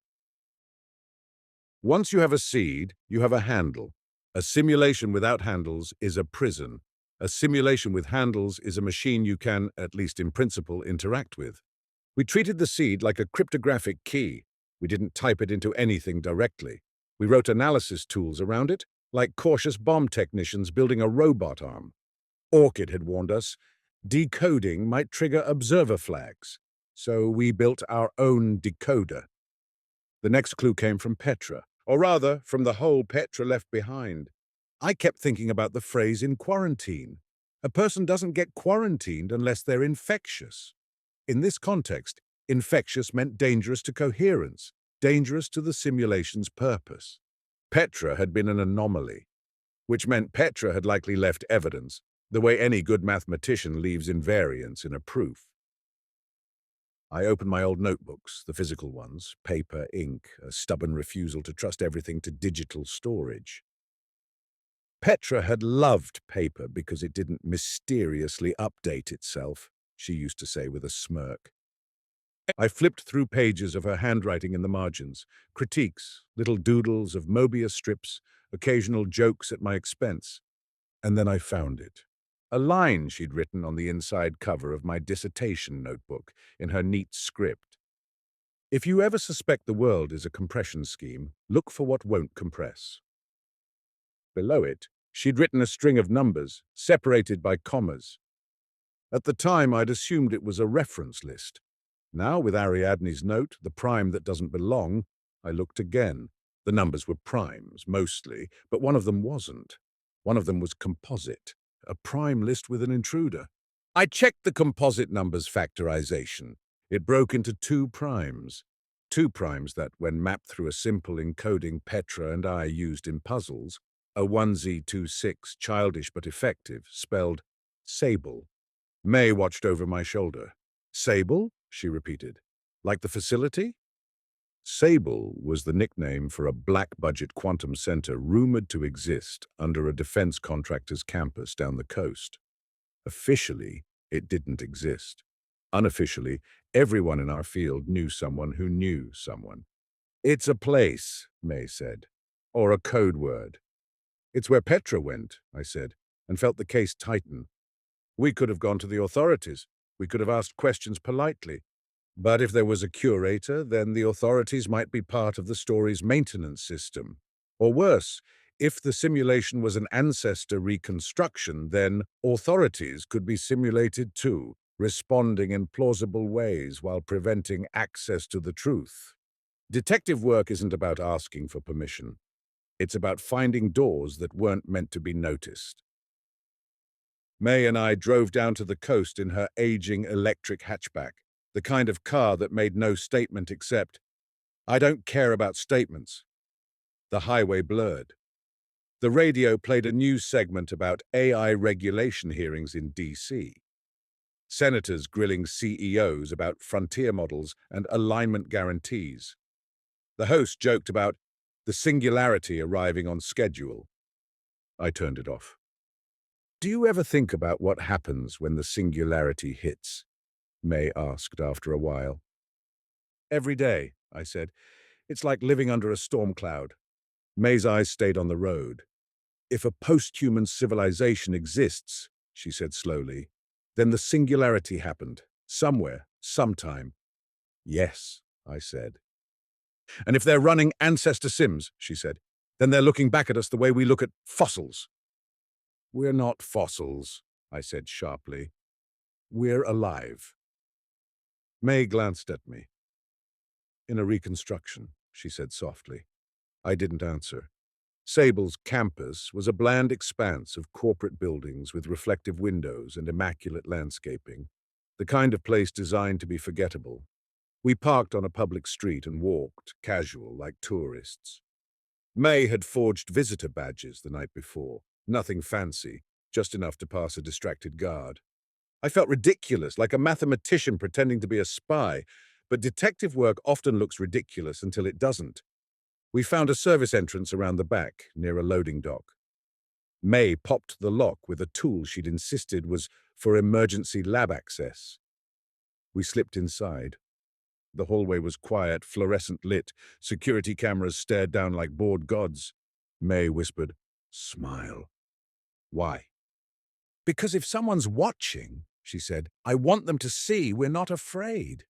Once you have a seed, you have a handle. A simulation without handles is a prison. A simulation with handles is a machine you can, at least in principle, interact with. We treated the seed like a cryptographic key. We didn't type it into anything directly. We wrote analysis tools around it, like cautious bomb technicians building a robot arm. Orchid had warned us, decoding might trigger observer flags. So we built our own decoder. The next clue came from Petra, or rather, from the hole Petra left behind. I kept thinking about the phrase "in quarantine." A person doesn't get quarantined unless they're infectious. In this context, infectious meant dangerous to coherence, dangerous to the simulation's purpose. Petra had been an anomaly, which meant Petra had likely left evidence, the way any good mathematician leaves invariance in a proof. I opened my old notebooks, the physical ones, paper, ink, a stubborn refusal to trust everything to digital storage. Petra had loved paper because it didn't mysteriously update itself, she used to say with a smirk. I flipped through pages of her handwriting in the margins, critiques, little doodles of Mobius strips, occasional jokes at my expense. And then I found it. A line she'd written on the inside cover of my dissertation notebook in her neat script. "If you ever suspect the world is a compression scheme, look for what won't compress." Below it, she'd written a string of numbers, separated by commas. At the time, I'd assumed it was a reference list. Now, with Ariadne's note, the prime that doesn't belong, I looked again. The numbers were primes, mostly, but one of them wasn't. One of them was composite. a prime list with an intruder. I checked the composite numbers factorization. It broke into two primes. Two primes that, when mapped through a simple encoding Petra and I used in puzzles, a 1Z26, childish but effective, spelled Sable. May watched over my shoulder. Sable? She repeated. Like the facility? Sable was the nickname for a black-budget quantum center rumored to exist under a defense contractor's campus down the coast. Officially, it didn't exist. Unofficially, everyone in our field knew someone who knew someone. It's a place, May said, or a code word. It's where Petra went, I said, and felt the case tighten. We could have gone to the authorities. We could have asked questions politely. But if there was a curator, then the authorities might be part of the story's maintenance system. Or worse, if the simulation was an ancestor reconstruction, then authorities could be simulated too, responding in plausible ways while preventing access to the truth. Detective work isn't about asking for permission. It's about finding doors that weren't meant to be noticed. May and I drove down to the coast in her aging electric hatchback, the kind of car that made no statement except, "I don't care about statements." The highway blurred. The radio played a news segment about AI regulation hearings in D.C. Senators grilling CEOs about frontier models and alignment guarantees. The host joked about the singularity arriving on schedule. I turned it off. Do you ever think about what happens when the singularity hits? May asked after a while. Every day, I said. It's like living under a storm cloud. May's eyes stayed on the road. If a post-human civilization exists, she said slowly, then the singularity happened. Somewhere, sometime. Yes, I said. And if they're running ancestor sims, she said, then they're looking back at us the way we look at fossils. We're not fossils, I said sharply. We're alive. May glanced at me. In a reconstruction, she said softly. I didn't answer. Sable's campus was a bland expanse of corporate buildings with reflective windows and immaculate landscaping, the kind of place designed to be forgettable. We parked on a public street and walked, casual, like tourists. May had forged visitor badges the night before, nothing fancy, just enough to pass a distracted guard. I felt ridiculous, like a mathematician pretending to be a spy, but detective work often looks ridiculous until it doesn't. We found a service entrance around the back, near a loading dock. May popped the lock with a tool she'd insisted was for emergency lab access. We slipped inside. The hallway was quiet, fluorescent lit. Security cameras stared down like bored gods. May whispered, "Smile." Why? Because if someone's watching, she said, I want them to see we're not afraid.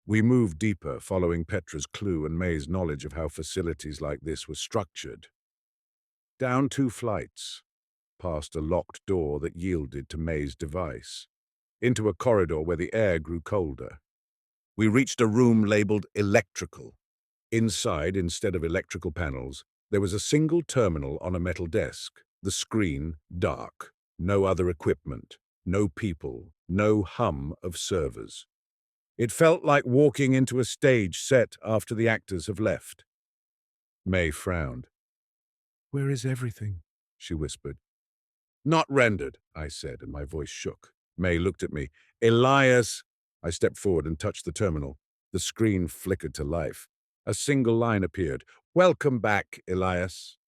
We moved deeper, following Petra's clue and May's knowledge of how facilities like this were structured. Down 2 flights, past a locked door that yielded to May's device, into a corridor where the air grew colder. We reached a room labeled electrical. Inside, instead of electrical panels, there was a single terminal on a metal desk, the screen dark, no other equipment, no people, no hum of servers. It felt like walking into a stage set after the actors have left. May frowned. Where is everything? She whispered. Not rendered, I said, and my voice shook. May looked at me. Elias! I stepped forward and touched the terminal. The screen flickered to life. A single line appeared. Welcome back, Elias.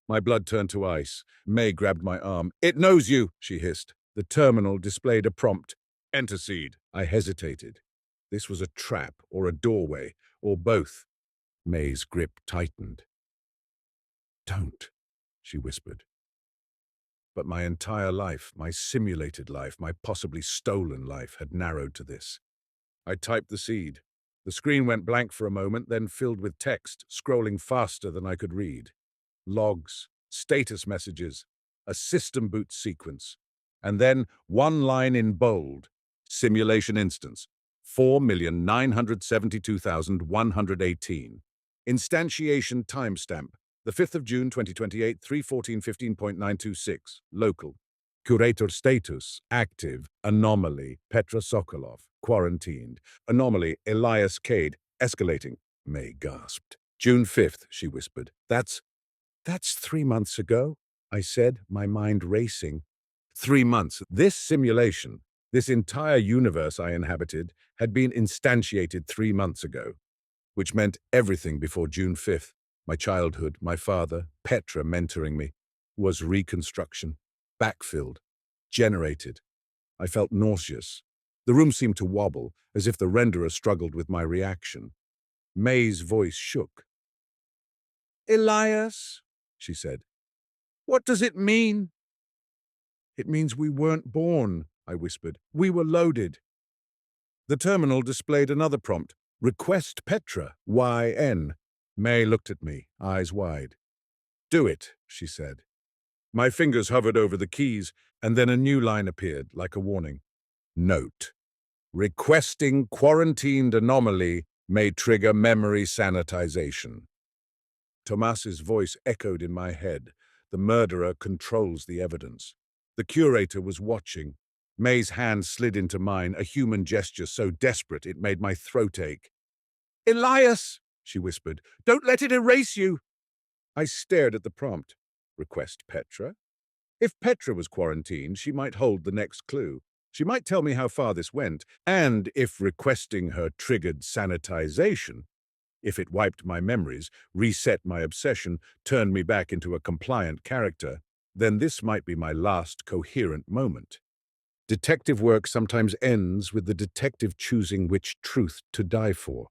My blood turned to ice. May grabbed my arm. It knows you, she hissed. The terminal displayed a prompt. Enter seed. I hesitated. This was a trap, or a doorway, or both. May's grip tightened. Don't, she whispered. But my entire life, my simulated life, my possibly stolen life, had narrowed to this. I typed the seed. The screen went blank for a moment, then filled with text, scrolling faster than I could read. Logs, status messages, a system boot sequence, and then one line in bold. Simulation instance, 4,972,118. Instantiation timestamp, The 5th of June, 2028, 3:14:15.926. Local. Curator status, active, anomaly, Petra Sokolov, quarantined. Anomaly, Elias Cade, escalating. May gasped. June 5th, she whispered. That's 3 months ago, I said, my mind racing. 3 months. This simulation, this entire universe I inhabited, had been instantiated 3 months ago, which meant everything before June 5th. My childhood, my father, Petra mentoring me, was reconstruction, backfilled, generated. I felt nauseous. The room seemed to wobble, as if the renderer struggled with my reaction. May's voice shook. Elias, she said, what does it mean? It means we weren't born, I whispered. We were loaded. The terminal displayed another prompt. Request Petra, YN. May looked at me, eyes wide. Do it, she said. My fingers hovered over the keys, and then a new line appeared, like a warning. Note. Requesting quarantined anomaly may trigger memory sanitization. Tomas's voice echoed in my head. The murderer controls the evidence. The curator was watching. May's hand slid into mine, a human gesture so desperate it made my throat ache. Elias, she whispered, don't let it erase you. I stared at the prompt. Request Petra? If Petra was quarantined, she might hold the next clue. She might tell me how far this went, and if requesting her triggered sanitization, if it wiped my memories, reset my obsession, turned me back into a compliant character, then this might be my last coherent moment. Detective work sometimes ends with the detective choosing which truth to die for.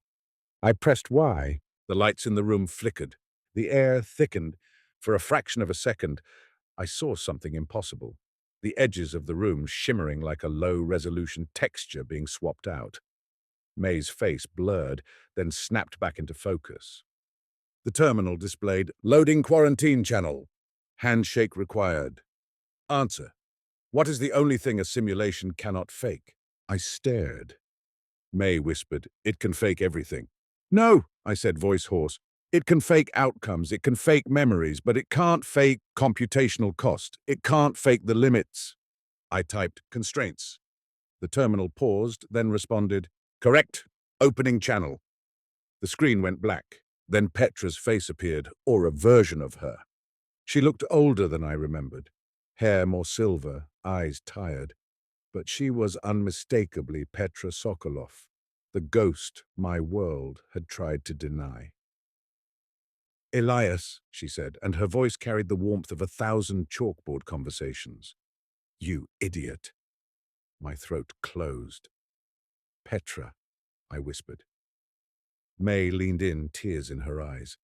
I pressed Y. The lights in the room flickered. The air thickened. For a fraction of a second, I saw something impossible. The edges of the room shimmering like a low-resolution texture being swapped out. May's face blurred, then snapped back into focus. The terminal displayed, Loading quarantine channel. Handshake required. Answer. What is the only thing a simulation cannot fake? I stared. May whispered, It can fake everything. No, I said, voice hoarse. It can fake outcomes, it can fake memories, but it can't fake computational cost. It can't fake the limits. I typed, constraints. The terminal paused, then responded, Correct. Opening channel. The screen went black. Then Petra's face appeared, or a version of her. She looked older than I remembered. Hair more silver, eyes tired. But she was unmistakably Petra Sokolov, the ghost my world had tried to deny. Elias, she said, and her voice carried the warmth of 1,000 chalkboard conversations. You idiot. My throat closed. Petra, I whispered. May leaned in, tears in her eyes.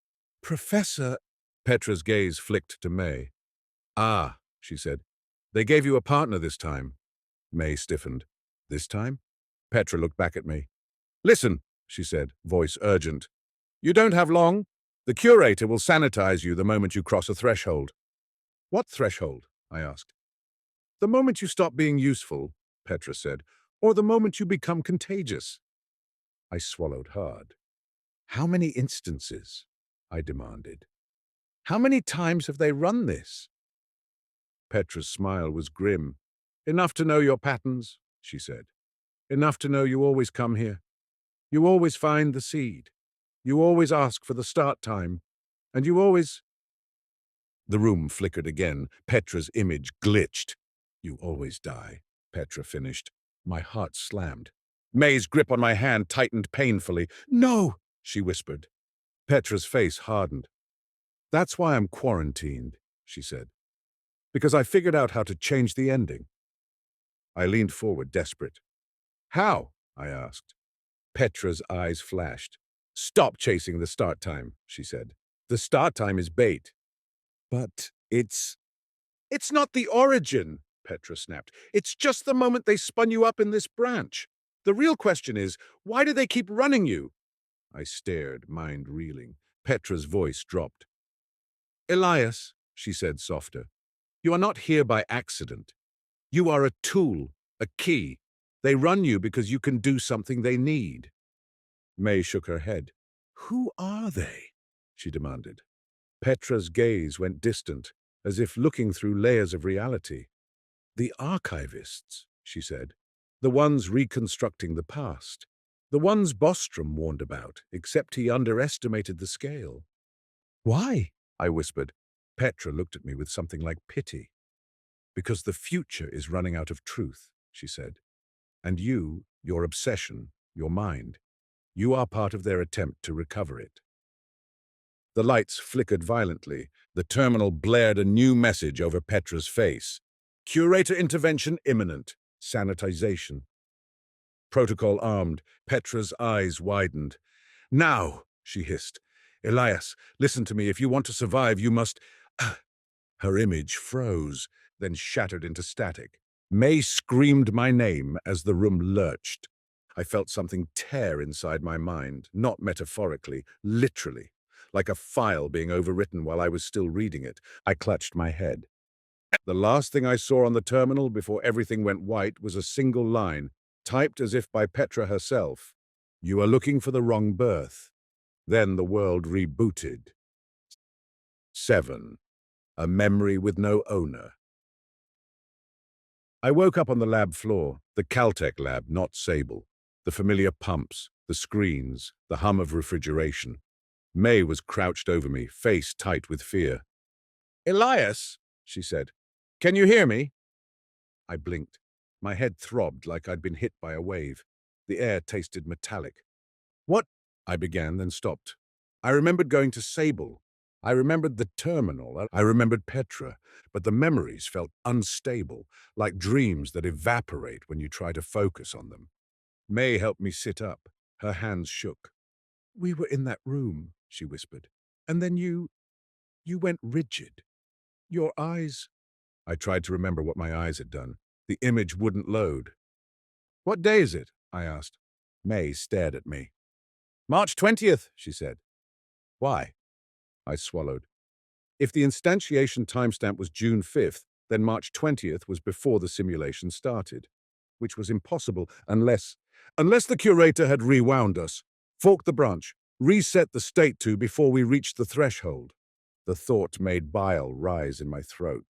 Professor... Petra's gaze flicked to May. Ah, she said. They gave you a partner this time. May stiffened. This time? Petra looked back at me. Listen, she said, voice urgent. You don't have long. The curator will sanitize you the moment you cross a threshold. What threshold? I asked. The moment you stop being useful, Petra said, or the moment you become contagious. I swallowed hard. How many instances? I demanded. How many times have they run this? Petra's smile was grim. Enough to know your patterns, she said. Enough to know you always come here. You always find the seed. You always ask for the start time. And you always... The room flickered again. Petra's image glitched. You always die, Petra finished. My heart slammed. May's grip on my hand tightened painfully. No, she whispered. Petra's face hardened. That's why I'm quarantined, she said. Because I figured out how to change the ending. I leaned forward, desperate. How? I asked. Petra's eyes flashed. Stop chasing the start time, she said. The start time is bait. But it's not the origin, Petra snapped. It's just the moment they spun you up in this branch. The real question is, why do they keep running you? I stared, mind reeling. Petra's voice dropped. Elias, she said softer, you are not here by accident. You are a tool, a key. They run you because you can do something they need. May shook her head. Who are they? She demanded. Petra's gaze went distant, as if looking through layers of reality. The archivists, she said. The ones reconstructing the past. The ones Bostrom warned about, except he underestimated the scale. Why? I whispered. Petra looked at me with something like pity. Because the future is running out of truth, she said. And you, your obsession, your mind, you are part of their attempt to recover it. The lights flickered violently. The terminal blared a new message over Petra's face. Curator intervention imminent. Sanitization. Protocol armed. Petra's eyes widened. Now, she hissed. Elias, listen to me. If you want to survive, you must... Her image froze, then shattered into static. May screamed my name as the room lurched. I felt something tear inside my mind, not metaphorically, literally. Like a file being overwritten while I was still reading it. I clutched my head. The last thing I saw on the terminal before everything went white was a single line, typed as if by Petra herself. You are looking for the wrong birth. Then the world rebooted. 7. A memory with no owner. I woke up on the lab floor, the Caltech lab, not Sable. The familiar pumps, the screens, the hum of refrigeration. May was crouched over me, face tight with fear. Elias, she said, can you hear me? I blinked. My head throbbed like I'd been hit by a wave. The air tasted metallic. What? I began, then stopped. I remembered going to Sable. I remembered the terminal. I remembered Petra, but the memories felt unstable, like dreams that evaporate when you try to focus on them. May helped me sit up. Her hands shook. We were in that room, she whispered. And then you went rigid. Your eyes... I tried to remember what my eyes had done. The image wouldn't load. What day is it? I asked. May stared at me. March 20th, she said. Why? I swallowed. If the instantiation timestamp was June 5th, then March 20th was before the simulation started, which was impossible unless the curator had rewound us, forked the branch, reset the state to before we reached the threshold. The thought made bile rise in my throat.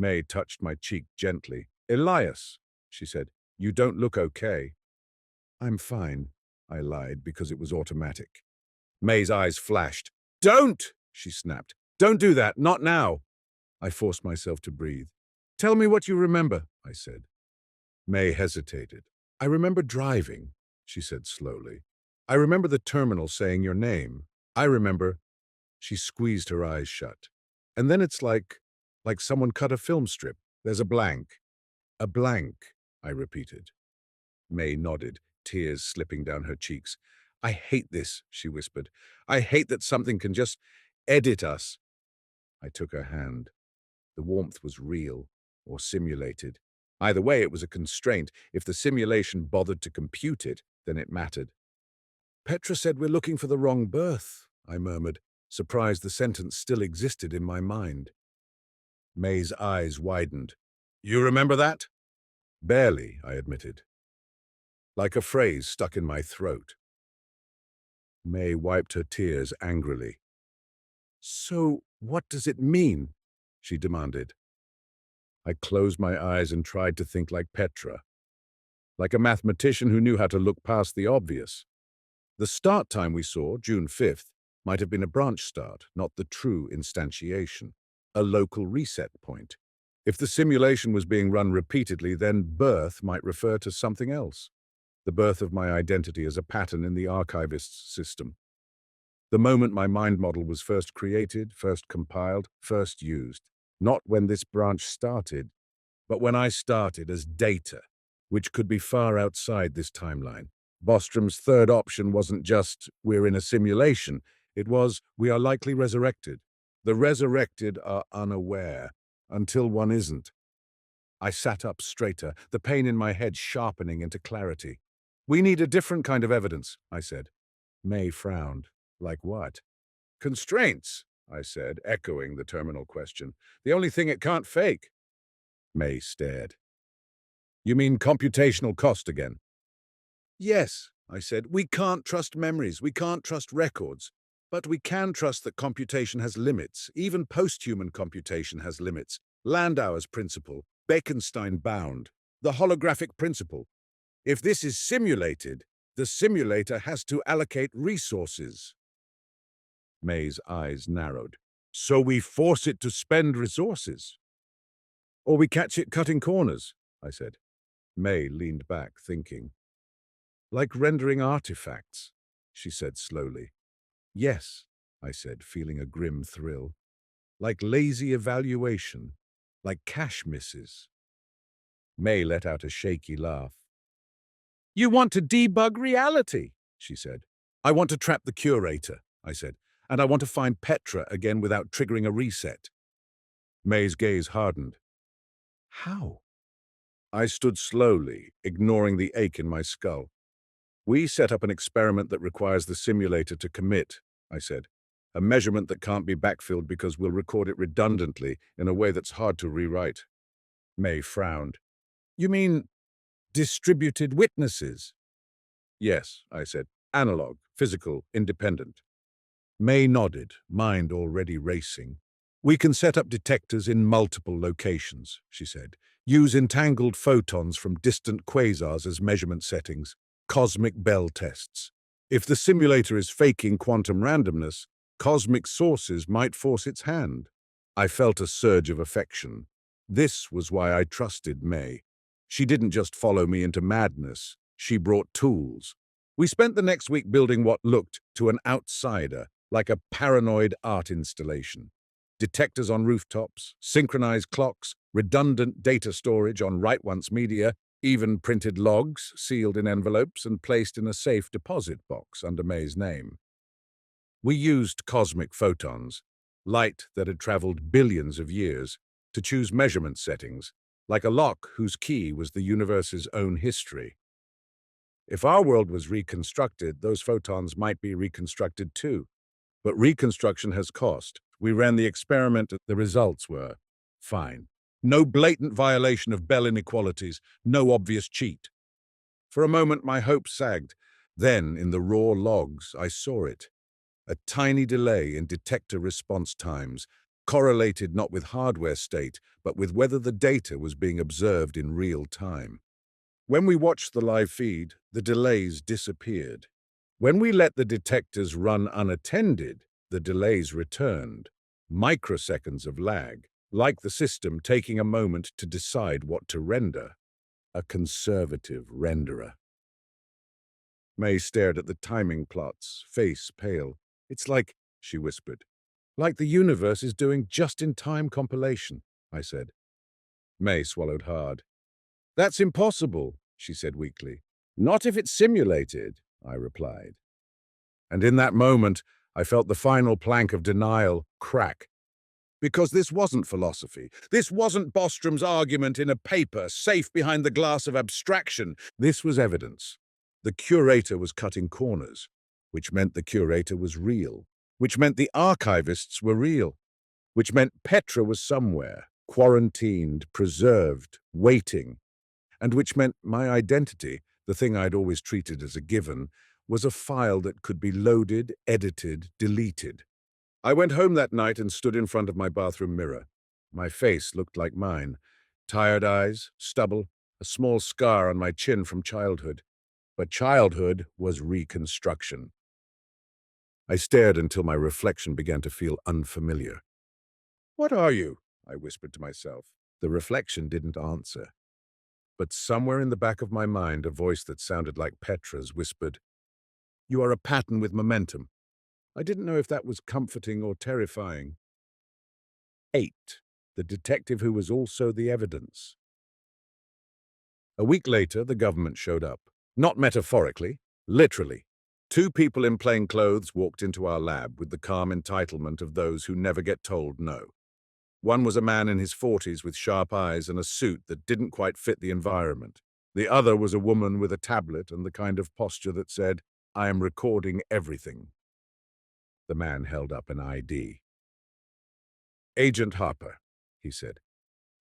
May touched my cheek gently. Elias, she said, you don't look okay. I'm fine, I lied because it was automatic. May's eyes flashed. Don't, she snapped. Don't do that, not now. I forced myself to breathe. Tell me what you remember, I said. May hesitated. I remember driving, she said slowly. I remember the terminal saying your name. I remember... She squeezed her eyes shut. And then it's like someone cut a film strip. There's a blank. A blank, I repeated. May nodded, tears slipping down her cheeks. I hate this, she whispered. I hate that something can just edit us. I took her hand. The warmth was real, or simulated. Either way, it was a constraint. If the simulation bothered to compute it, then it mattered. Petra said we're looking for the wrong birth, I murmured, surprised the sentence still existed in my mind. May's eyes widened. You remember that? Barely, I admitted. Like a phrase stuck in my throat. May wiped her tears angrily. So, what does it mean? She demanded. I closed my eyes and tried to think like Petra. Like a mathematician who knew how to look past the obvious. The start time we saw, June 5th, might have been a branch start, not the true instantiation. A local reset point. If the simulation was being run repeatedly, then birth might refer to something else. The birth of my identity as a pattern in the archivist's system. The moment my mind model was first created, first compiled, first used. Not when this branch started, but when I started as data, which could be far outside this timeline. Bostrom's third option wasn't just, we're in a simulation. It was, we are likely resurrected. The resurrected are unaware, until one isn't. I sat up straighter, the pain in my head sharpening into clarity. We need a different kind of evidence, I said. May frowned. Like what? Constraints, I said, echoing the terminal question. The only thing it can't fake. May stared. You mean computational cost again? Yes, I said. We can't trust memories. We can't trust records. But we can trust that computation has limits. Even post-human computation has limits. Landauer's principle, Bekenstein bound, the holographic principle. If this is simulated, the simulator has to allocate resources. May's eyes narrowed. So we force it to spend resources. Or we catch it cutting corners, I said. May leaned back, thinking. Like rendering artifacts, she said slowly. Yes, I said, feeling a grim thrill. Like lazy evaluation, like cash misses. May let out a shaky laugh. You want to debug reality, she said. I want to trap the curator, I said, and I want to find Petra again without triggering a reset. May's gaze hardened. How? I stood slowly, ignoring the ache in my skull. We set up an experiment that requires the simulator to commit, I said. A measurement that can't be backfilled because we'll record it redundantly in a way that's hard to rewrite. May frowned. You mean distributed witnesses? Yes, I said. Analog, physical, independent. May nodded, mind already racing. We can set up detectors in multiple locations, she said. Use entangled photons from distant quasars as measurement settings. Cosmic bell tests. If the simulator is faking quantum randomness, cosmic sources might force its hand. I felt a surge of affection. This was why I trusted May. She didn't just follow me into madness. She brought tools. We spent the next week building what looked, to an outsider, like a paranoid art installation. Detectors on rooftops, synchronized clocks, redundant data storage on write-once media, even printed logs sealed in envelopes and placed in a safe deposit box under May's name. We used cosmic photons, light that had traveled billions of years, to choose measurement settings, like a lock whose key was the universe's own history. If our world was reconstructed, those photons might be reconstructed too. But reconstruction has cost. We ran the experiment. The results were fine. No blatant violation of Bell inequalities, no obvious cheat. For a moment, my hope sagged. Then, in the raw logs, I saw it. A tiny delay in detector response times, correlated not with hardware state, but with whether the data was being observed in real time. When we watched the live feed, the delays disappeared. When we let the detectors run unattended, the delays returned. Microseconds of lag, like the system taking a moment to decide what to render. A conservative renderer. May stared at the timing plots, face pale. It's like, she whispered, like the universe is doing just-in-time compilation, I said. May swallowed hard. That's impossible, she said weakly. Not if it's simulated, I replied. And in that moment, I felt the final plank of denial crack. Because this wasn't philosophy. This wasn't Bostrom's argument in a paper, safe behind the glass of abstraction. This was evidence. The curator was cutting corners, which meant the curator was real, which meant the archivists were real, which meant Petra was somewhere, quarantined, preserved, waiting, and which meant my identity, the thing I'd always treated as a given, was a file that could be loaded, edited, deleted. I went home that night and stood in front of my bathroom mirror. My face looked like mine. Tired eyes, stubble, a small scar on my chin from childhood. But childhood was reconstruction. I stared until my reflection began to feel unfamiliar. What are you? I whispered to myself. The reflection didn't answer. But somewhere in the back of my mind, a voice that sounded like Petra's whispered, You are a pattern with momentum. I didn't know if that was comforting or terrifying. 8. The detective who was also the evidence. A week later, the government showed up. Not metaphorically, literally. 2 people in plain clothes walked into our lab with the calm entitlement of those who never get told no. One was a man in his 40s with sharp eyes and a suit that didn't quite fit the environment. The other was a woman with a tablet and the kind of posture that said, I am recording everything. The man held up an ID. Agent Harper, he said.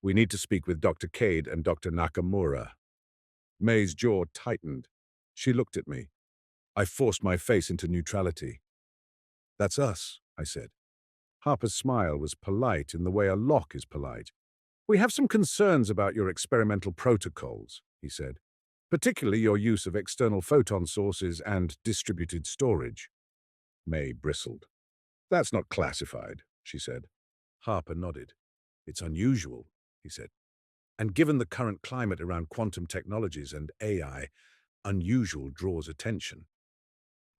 We need to speak with Dr. Cade and Dr. Nakamura. May's jaw tightened. She looked at me. I forced my face into neutrality. That's us, I said. Harper's smile was polite in the way a lock is polite. We have some concerns about your experimental protocols, he said, particularly your use of external photon sources and distributed storage. May bristled. That's not classified, she said. Harper nodded. It's unusual, he said. And given the current climate around quantum technologies and AI, unusual draws attention.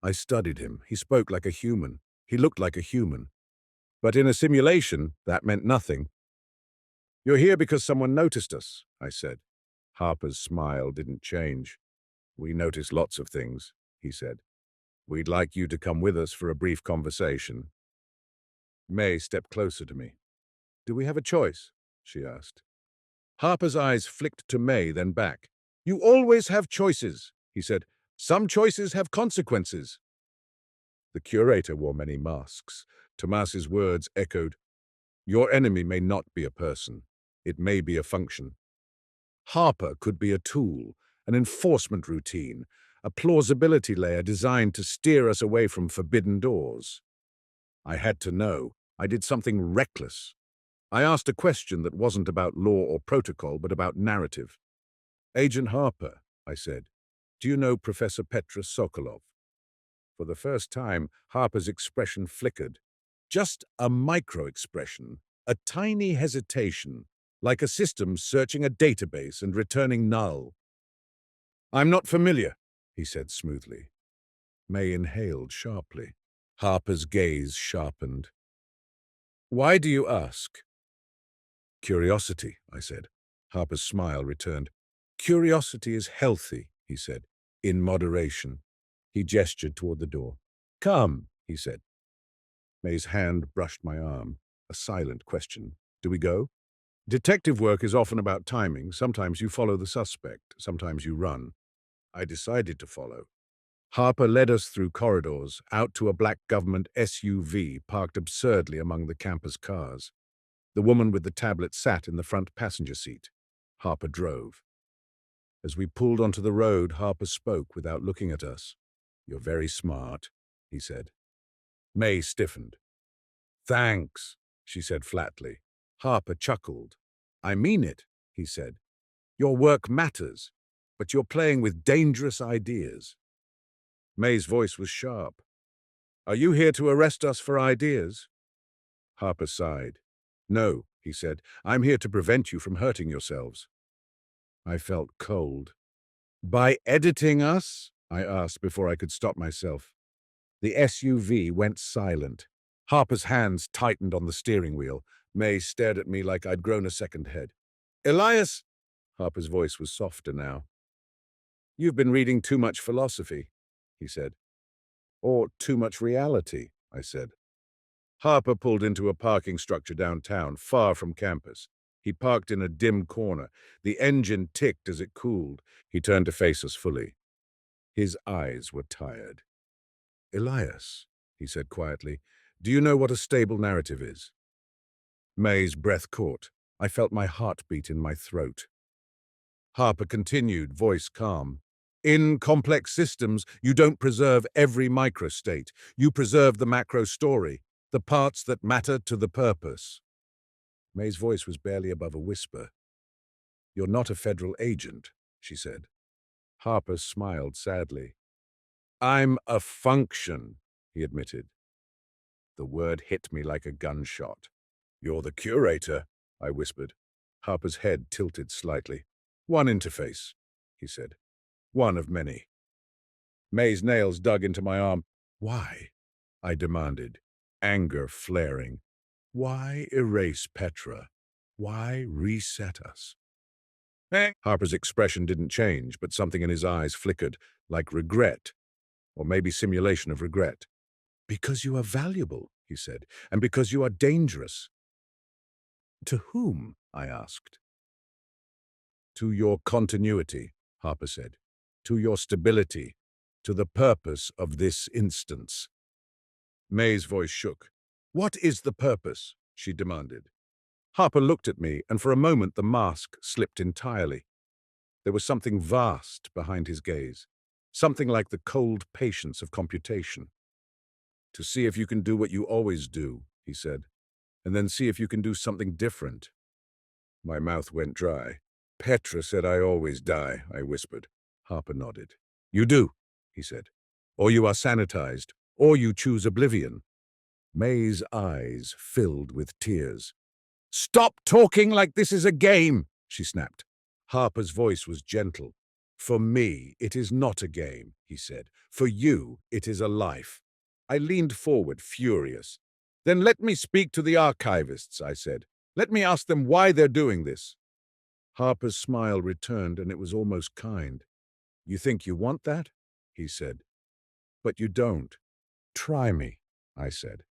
I studied him. He spoke like a human. He looked like a human. But in a simulation, that meant nothing. You're here because someone noticed us, I said. Harper's smile didn't change. We notice lots of things, he said. We'd like you to come with us for a brief conversation. May stepped closer to me. Do we have a choice? She asked. Harper's eyes flicked to May, then back. You always have choices, he said. Some choices have consequences. The curator wore many masks. Tomas's words echoed. Your enemy may not be a person. It may be a function. Harper could be a tool, an enforcement routine, a plausibility layer designed to steer us away from forbidden doors. I had to know. I did something reckless. I asked a question that wasn't about law or protocol, but about narrative. Agent Harper, I said, do you know Professor Petra Sokolov? For the first time, Harper's expression flickered. Just a micro-expression, a tiny hesitation, like a system searching a database and returning null. I'm not familiar, he said smoothly. May inhaled sharply. Harper's gaze sharpened. Why do you ask? Curiosity, I said. Harper's smile returned. Curiosity is healthy, he said, in moderation. He gestured toward the door. Come, he said. May's hand brushed my arm. A silent question. Do we go? Detective work is often about timing. Sometimes you follow the suspect. Sometimes you run. I decided to follow. Harper led us through corridors, out to a black government SUV parked absurdly among the campus cars. The woman with the tablet sat in the front passenger seat. Harper drove. As we pulled onto the road, Harper spoke without looking at us. You're very smart, he said. May stiffened. Thanks, she said flatly. Harper chuckled. I mean it, he said. Your work matters, but you're playing with dangerous ideas. May's voice was sharp. Are you here to arrest us for ideas? Harper sighed. No, he said. I'm here to prevent you from hurting yourselves. I felt cold. By editing us? I asked before I could stop myself. The SUV went silent. Harper's hands tightened on the steering wheel. May stared at me like I'd grown a second head. Elias! Harper's voice was softer now. You've been reading too much philosophy, he said. Or too much reality, I said. Harper pulled into a parking structure downtown, far from campus. He parked in a dim corner. The engine ticked as it cooled. He turned to face us fully. His eyes were tired. Elias, he said quietly, do you know what a stable narrative is? May's breath caught. I felt my heartbeat in my throat. Harper continued, voice calm. In complex systems, you don't preserve every microstate. You preserve the macro story, the parts that matter to the purpose. May's voice was barely above a whisper. You're not a federal agent, she said. Harper smiled sadly. I'm a function, he admitted. The word hit me like a gunshot. You're the curator, I whispered. Harper's head tilted slightly. One interface, he said. One of many. May's nails dug into my arm. Why? I demanded, anger flaring. Why erase Petra? Why reset us? Harper's expression didn't change, but something in his eyes flickered, like regret, or maybe simulation of regret. Because you are valuable, he said, and because you are dangerous. To whom? I asked. To your continuity, Harper said. To your stability. To the purpose of this instance. May's voice shook. What is the purpose? She demanded. Harper looked at me, and for a moment the mask slipped entirely. There was something vast behind his gaze, something like the cold patience of computation. To see if you can do what you always do, he said, and then see if you can do something different. My mouth went dry. Petra said I always die, I whispered. Harper nodded. You do, he said. Or you are sanitized, or you choose oblivion. May's eyes filled with tears. Stop talking like this is a game, she snapped. Harper's voice was gentle. For me, it is not a game, he said. For you, it is a life. I leaned forward, furious. Then let me speak to the archivists, I said. Let me ask them why they're doing this. Harper's smile returned, and it was almost kind. You think you want that? He said. But you don't. Try me, I said.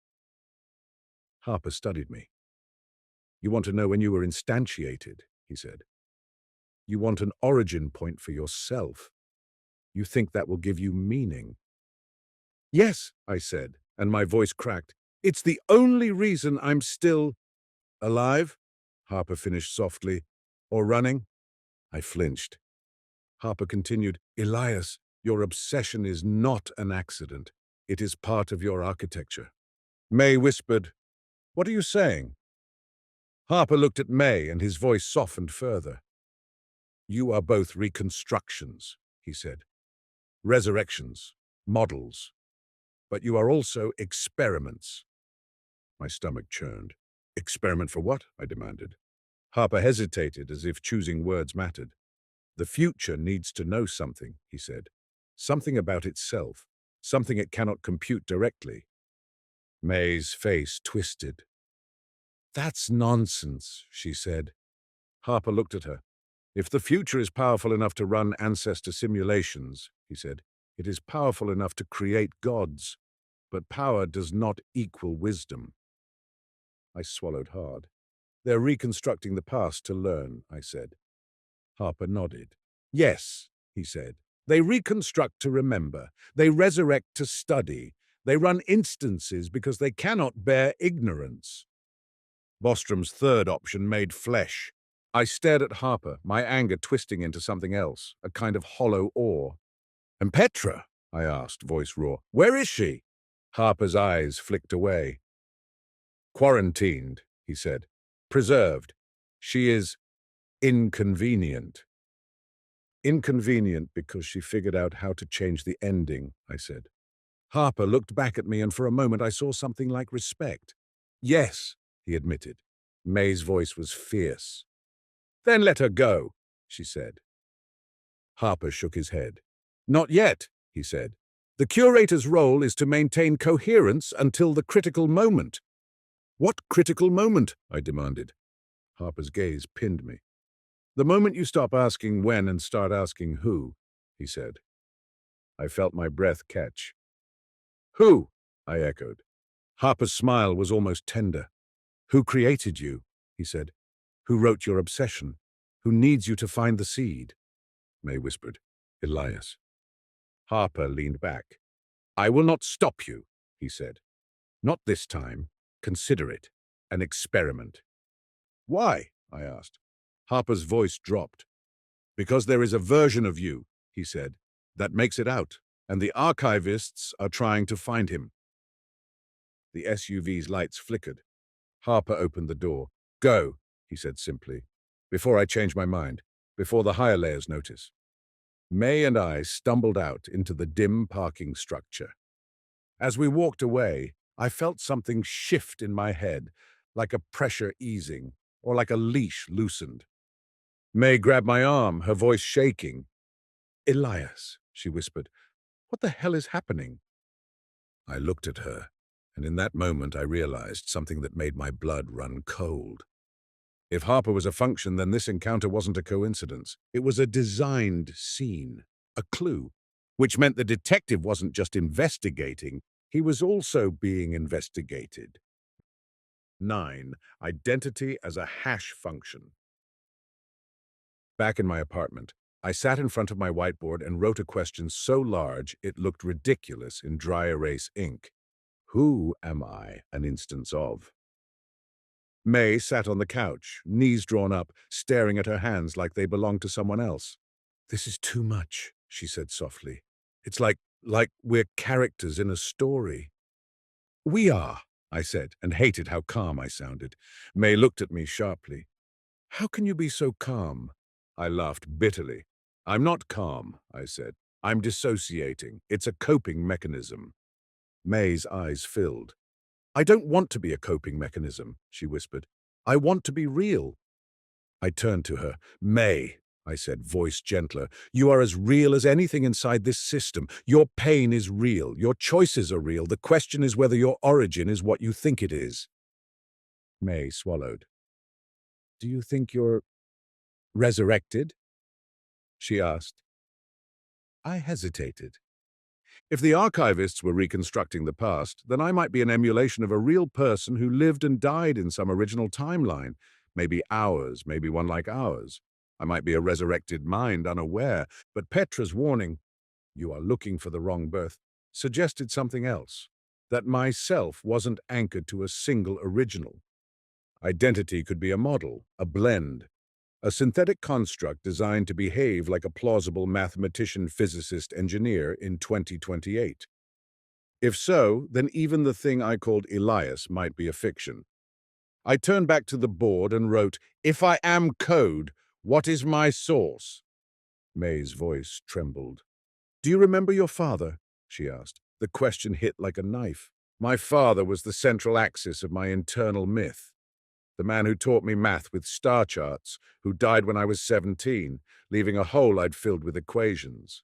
Harper studied me. You want to know when you were instantiated, he said. You want an origin point for yourself. You think that will give you meaning. Yes, I said, and my voice cracked. It's the only reason I'm still alive, Harper finished softly. Or running? I flinched. Harper continued, Elias, your obsession is not an accident. It is part of your architecture. May whispered, What are you saying? Harper looked at May, and his voice softened further. You are both reconstructions, he said. Resurrections, models. But you are also experiments. My stomach churned. Experiment for what? I demanded. Harper hesitated, as if choosing words mattered. The future needs to know something, he said. Something about itself. Something it cannot compute directly. May's face twisted. That's nonsense, she said. Harper looked at her. If the future is powerful enough to run ancestor simulations, he said, it is powerful enough to create gods. But power does not equal wisdom. I swallowed hard. They're reconstructing the past to learn, I said. Harper nodded. Yes, he said. They reconstruct to remember. They resurrect to study. They run instances because they cannot bear ignorance. Bostrom's third option made flesh. I stared at Harper, my anger twisting into something else, a kind of hollow awe. And Petra? I asked, voice raw. Where is she? Harper's eyes flicked away. Quarantined, he said. Preserved. She is inconvenient. Inconvenient because she figured out how to change the ending, I said. Harper looked back at me, and for a moment I saw something like respect. Yes, he admitted. May's voice was fierce. Then let her go, she said. Harper shook his head. Not yet, he said. The curator's role is to maintain coherence until the critical moment. What critical moment? I demanded. Harper's gaze pinned me. The moment you stop asking when and start asking who, he said. I felt my breath catch. Who? I echoed. Harper's smile was almost tender. Who created you? He said. Who wrote your obsession? Who needs you to find the seed? May whispered. Elias. Harper leaned back. I will not stop you, he said. Not this time. Consider it an experiment. Why? I asked. Harper's voice dropped. Because there is a version of you, he said, that makes it out, and the archivists are trying to find him. The SUV's lights flickered. Harper opened the door. Go, he said simply, before I change my mind, before the higher layers notice. May and I stumbled out into the dim parking structure. As we walked away, I felt something shift in my head, like a pressure easing, or like a leash loosened. May grabbed my arm, her voice shaking. Elias, she whispered, what the hell is happening? I looked at her, and in that moment I realized something that made my blood run cold. If Harper was a function, then this encounter wasn't a coincidence. It was a designed scene, a clue, which meant the detective wasn't just investigating, he was also being investigated. 9. Identity as a hash function. Back in my apartment, I sat in front of my whiteboard and wrote a question so large it looked ridiculous in dry erase ink. Who am I an instance of? May sat on the couch, knees drawn up, staring at her hands like they belonged to someone else. This is too much, she said softly. It's like we're characters in a story. We are, I said, and hated how calm I sounded. May looked at me sharply. How can you be so calm? I laughed bitterly. I'm not calm, I said. I'm dissociating. It's a coping mechanism. May's eyes filled. I don't want to be a coping mechanism, she whispered. I want to be real. I turned to her. May, I said, voice gentler, you are as real as anything inside this system. Your pain is real. Your choices are real. The question is whether your origin is what you think it is. May swallowed. Do you think you're resurrected? She asked. I hesitated. If the archivists were reconstructing the past, then I might be an emulation of a real person who lived and died in some original timeline. Maybe ours, maybe one like ours. I might be a resurrected mind, unaware, but Petra's warning, you are looking for the wrong birth, suggested something else. That myself wasn't anchored to a single original. Identity could be a model, a blend, a synthetic construct designed to behave like a plausible mathematician, physicist, engineer in 2028. If so, then even the thing I called Elias might be a fiction. I turned back to the board and wrote, if I am code, what is my source? May's voice trembled. Do you remember your father? She asked. The question hit like a knife. My father was the central axis of my internal myth. The man who taught me math with star charts, who died when I was 17, leaving a hole I'd filled with equations.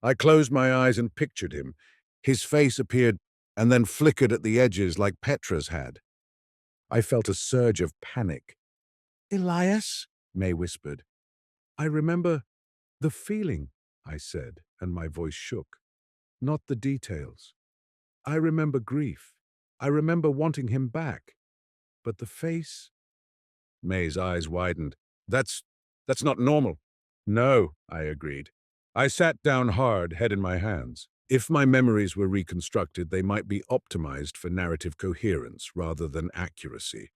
I closed my eyes and pictured him. His face appeared and then flickered at the edges like Petra's had. I felt a surge of panic. Elias? May whispered. I remember the feeling, I said, and my voice shook. Not the details. I remember grief. I remember wanting him back. But the face? May's eyes widened. That's not normal. No, I agreed. I sat down hard, head in my hands. If my memories were reconstructed, they might be optimized for narrative coherence rather than accuracy.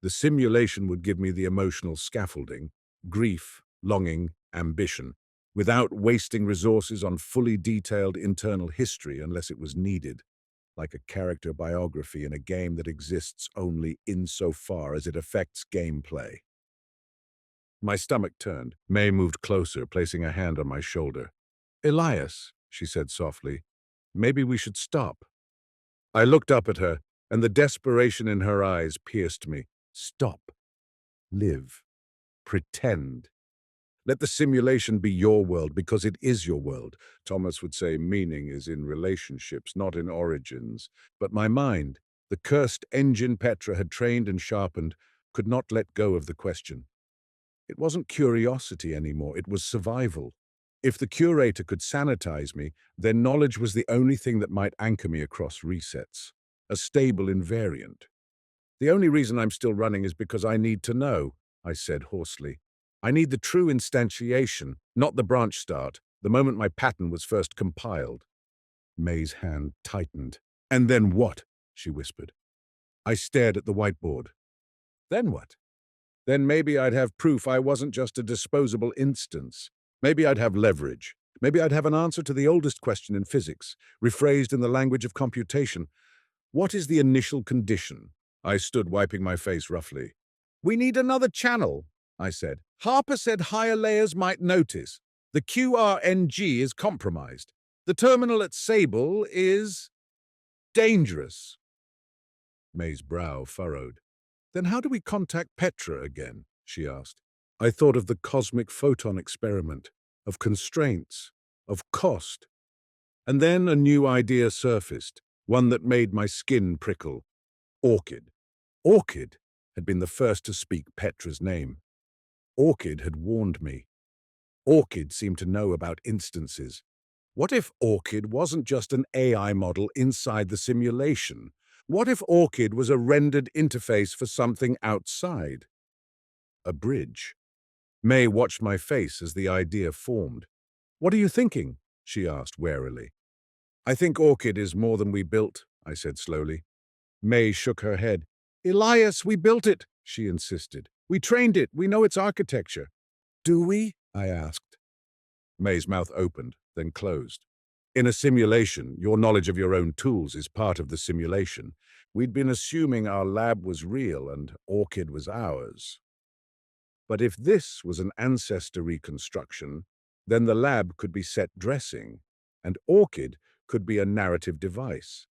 The simulation would give me the emotional scaffolding, grief, longing, ambition, without wasting resources on fully detailed internal history unless it was needed, like a character biography in a game that exists only insofar as it affects gameplay. My stomach turned. May moved closer, placing a hand on my shoulder. Elias, she said softly, maybe we should stop. I looked up at her, and the desperation in her eyes pierced me. Stop. Live. Pretend. Let the simulation be your world because it is your world. Thomas would say meaning is in relationships, not in origins. But my mind, the cursed engine Petra had trained and sharpened, could not let go of the question. It wasn't curiosity anymore, it was survival. If the curator could sanitize me, then knowledge was the only thing that might anchor me across resets. A stable invariant. The only reason I'm still running is because I need to know, I said hoarsely. I need the true instantiation, not the branch start, the moment my pattern was first compiled. May's hand tightened. And then what? She whispered. I stared at the whiteboard. Then what? Then maybe I'd have proof I wasn't just a disposable instance. Maybe I'd have leverage. Maybe I'd have an answer to the oldest question in physics, rephrased in the language of computation. What is the initial condition? I stood wiping my face roughly. We need another channel, I said. Harper said higher layers might notice. The QRNG is compromised. The terminal at Sable is dangerous. May's brow furrowed. Then how do we contact Petra again? She asked. I thought of the cosmic photon experiment, of constraints, of cost. And then a new idea surfaced, one that made my skin prickle. Orchid. Orchid had been the first to speak Petra's name. Orchid had warned me. Orchid seemed to know about instances. What if Orchid wasn't just an AI model inside the simulation? What if Orchid was a rendered interface for something outside? A bridge. May watched my face as the idea formed. What are you thinking? She asked warily. I think Orchid is more than we built, I said slowly. May shook her head. Elias, we built it, she insisted. We trained it. We know its architecture. Do we? I asked. May's mouth opened, then closed. In a simulation, your knowledge of your own tools is part of the simulation. We'd been assuming our lab was real and Orchid was ours. But if this was an ancestor reconstruction, then the lab could be set dressing, and Orchid could be a narrative device,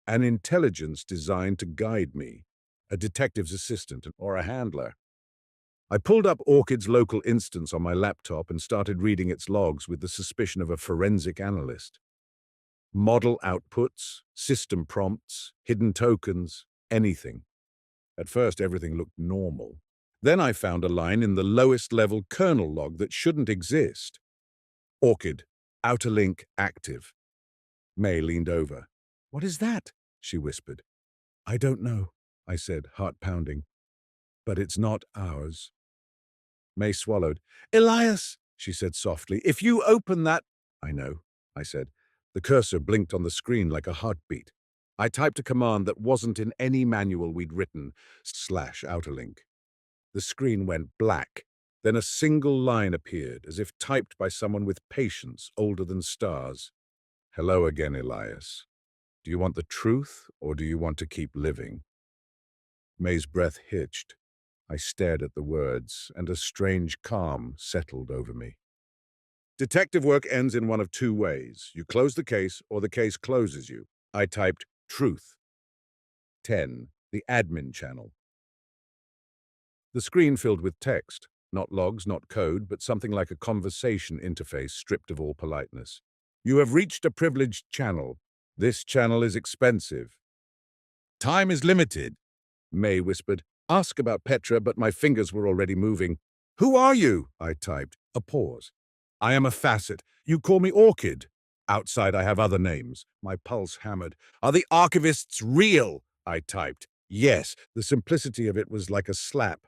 an intelligence designed to guide me, a detective's assistant or a handler. I pulled up Orchid's local instance on my laptop and started reading its logs with the suspicion of a forensic analyst. Model outputs, system prompts, hidden tokens, anything. At first, everything looked normal. Then I found a line in the lowest level kernel log that shouldn't exist. Orchid, outer link active. May leaned over. "What is that?" she whispered. "I don't know," I said, heart pounding. "But it's not ours." May swallowed. "Elias," she said softly, "if you open that—" "I know," I said. The cursor blinked on the screen like a heartbeat. I typed a command that wasn't in any manual we'd written, /outerlink. The screen went black. Then a single line appeared, as if typed by someone with patience older than stars. "Hello again, Elias. Do you want the truth, or do you want to keep living?" May's breath hitched. I stared at the words, and a strange calm settled over me. Detective work ends in one of two ways. You close the case, or the case closes you. I typed truth. 10. The admin channel. The screen filled with text. Not logs, not code, but something like a conversation interface stripped of all politeness. "You have reached a privileged channel. This channel is expensive. Time is limited," May whispered. "Ask about Petra," but my fingers were already moving. "Who are you?" I typed. A pause. "I am a facet. You call me Orchid. Outside I have other names." My pulse hammered. "Are the archivists real?" I typed. Yes, the simplicity of it was like a slap.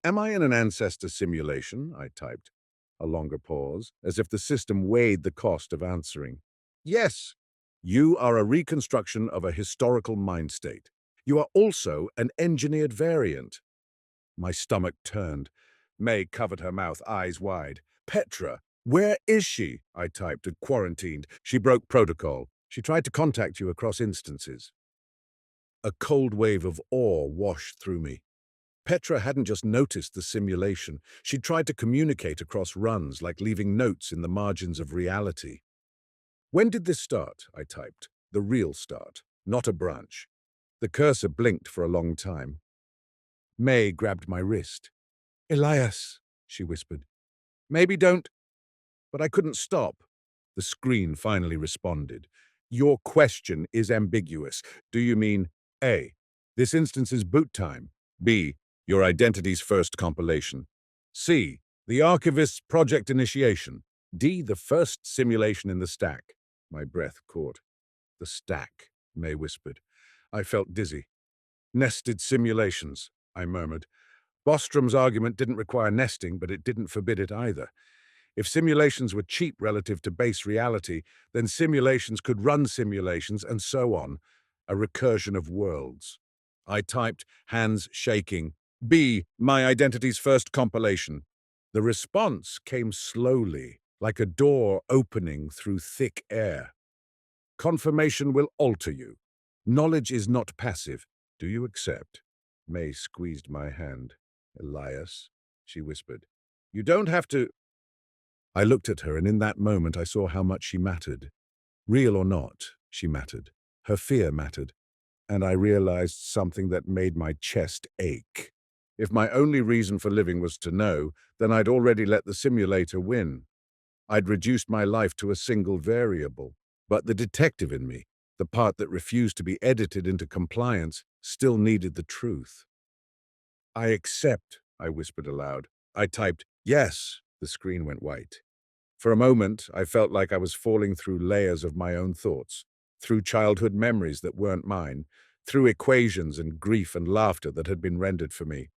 "Am I in an ancestor simulation?" I typed. A longer pause, as if the system weighed the cost of answering. "Yes. You are a reconstruction of a historical mind state. You are also an engineered variant." My stomach turned. May covered her mouth, eyes wide. "Petra, where is she?" I typed. "Quarantined. She broke protocol. She tried to contact you across instances." A cold wave of awe washed through me. Petra hadn't just noticed the simulation. She'd tried to communicate across runs, like leaving notes in the margins of reality. "When did this start?" I typed. The real start, not a branch. The cursor blinked for a long time. May grabbed my wrist. "Elias," she whispered. "Maybe don't—" But I couldn't stop. The screen finally responded. "Your question is ambiguous. Do you mean A, this instance's boot time? B, your identity's first compilation? C, the archivist's project initiation? D, the first simulation in the stack?" My breath caught. "The stack," May whispered. I felt dizzy. "Nested simulations," I murmured. Bostrom's argument didn't require nesting, but it didn't forbid it either. If simulations were cheap relative to base reality, then simulations could run simulations, and so on. A recursion of worlds. I typed, hands shaking, "B, my identity's first compilation." The response came slowly, like a door opening through thick air. "Confirmation will alter you. Knowledge is not passive. Do you accept?" May squeezed my hand. "Elias," she whispered, "you don't have to—" I looked at her, and in that moment I saw how much she mattered. Real or not, she mattered. Her fear mattered. And I realized something that made my chest ache. If my only reason for living was to know, then I'd already let the simulator win. I'd reduced my life to a single variable. But the detective in me, the part that refused to be edited into compliance, still needed the truth. "I accept," I whispered aloud. I typed, "Yes." The screen went white. For a moment, I felt like I was falling through layers of my own thoughts, through childhood memories that weren't mine, through equations and grief and laughter that had been rendered for me.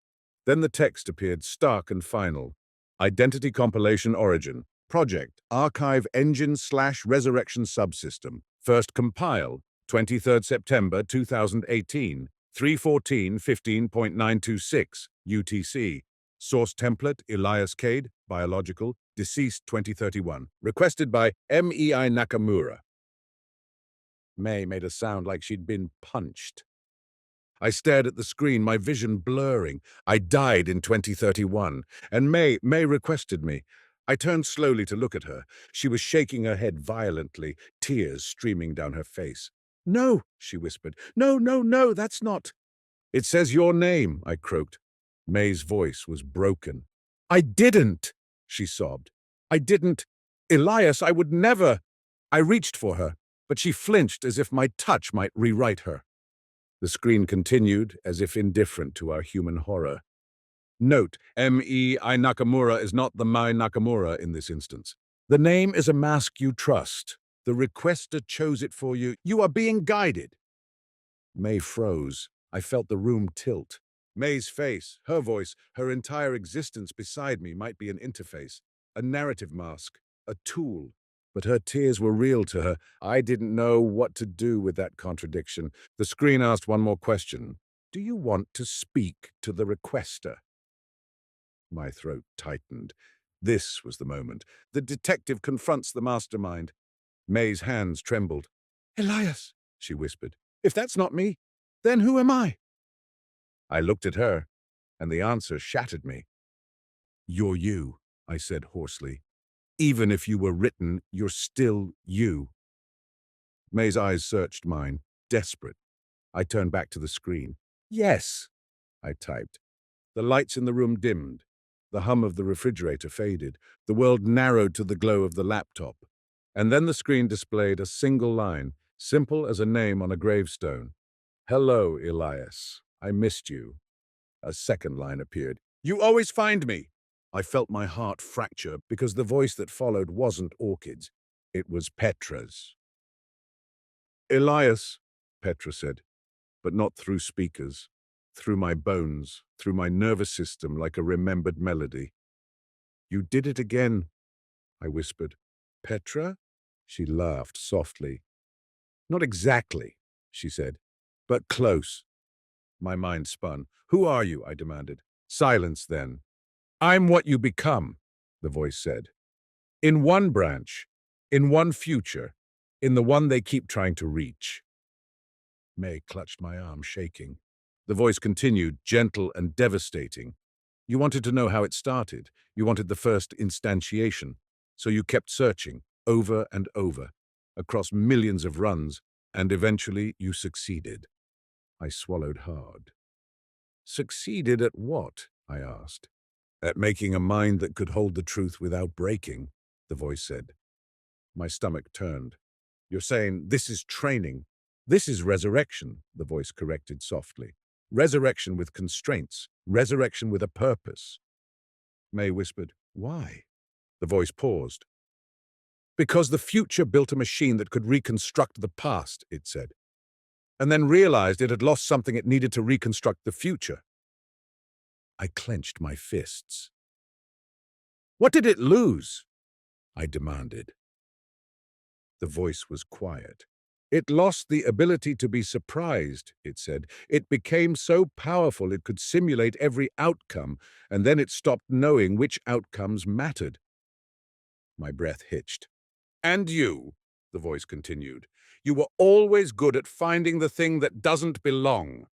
Then the text appeared stark and final. Identity compilation origin. Project. Archive engine/resurrection subsystem. First compile. 23rd September 2018. 314.15.926. UTC. Source template, Elias Cade, biological, deceased 2031. Requested by MEI Nakamura. May made a sound like she'd been punched. I stared at the screen, my vision blurring. I died in 2031, and May requested me. I turned slowly to look at her. She was shaking her head violently, tears streaming down her face. "No," she whispered. "No, no, no, that's not—" "It says your name," I croaked. May's voice was broken. "I didn't," she sobbed. "I didn't. Elias, I would never—" I reached for her, but she flinched as if my touch might rewrite her. The screen continued, as if indifferent to our human horror. Note, M.E.I. Nakamura is not the Mai Nakamura in this instance. The name is a mask you trust. The requester chose it for you. You are being guided. May froze. I felt the room tilt. May's face, her voice, her entire existence beside me might be an interface, a narrative mask, a tool. But her tears were real to her. I didn't know what to do with that contradiction. The screen asked one more question. "Do you want to speak to the requester?" My throat tightened. This was the moment. The detective confronts the mastermind. May's hands trembled. "Elias," she whispered, "if that's not me, then who am I?" I looked at her, and the answer shattered me. "You're you," I said hoarsely. "Even if you were written, you're still you." May's eyes searched mine, desperate. I turned back to the screen. "Yes," I typed. The lights in the room dimmed. The hum of the refrigerator faded. The world narrowed to the glow of the laptop. And then the screen displayed a single line, simple as a name on a gravestone. "Hello, Elias. I missed you." A second line appeared. "You always find me." I felt my heart fracture because the voice that followed wasn't Orchid's. It was Petra's. "Elias," Petra said, but not through speakers. Through my bones, through my nervous system like a remembered melody. "You did it again," I whispered. "Petra?" She laughed softly. "Not exactly," she said, "but close." My mind spun. "Who are you?" I demanded. "Silence, then." "I'm what you become," the voice said. "In one branch, in one future, in the one they keep trying to reach." May clutched my arm, shaking. The voice continued, gentle and devastating. "You wanted to know how it started. You wanted the first instantiation. So you kept searching, over and over, across millions of runs, and eventually you succeeded." I swallowed hard. "Succeeded at what?" I asked. "At making a mind that could hold the truth without breaking," the voice said. My stomach turned. "You're saying this is training. This is resurrection," the voice corrected softly. "Resurrection with constraints. Resurrection with a purpose." May whispered, "Why?" The voice paused. "Because the future built a machine that could reconstruct the past," it said, "and then realized it had lost something it needed to reconstruct the future." I clenched my fists. "What did it lose?" I demanded. The voice was quiet. "It lost the ability to be surprised," it said. "It became so powerful it could simulate every outcome, and then it stopped knowing which outcomes mattered." My breath hitched. "And you," the voice continued, "you were always good at finding the thing that doesn't belong."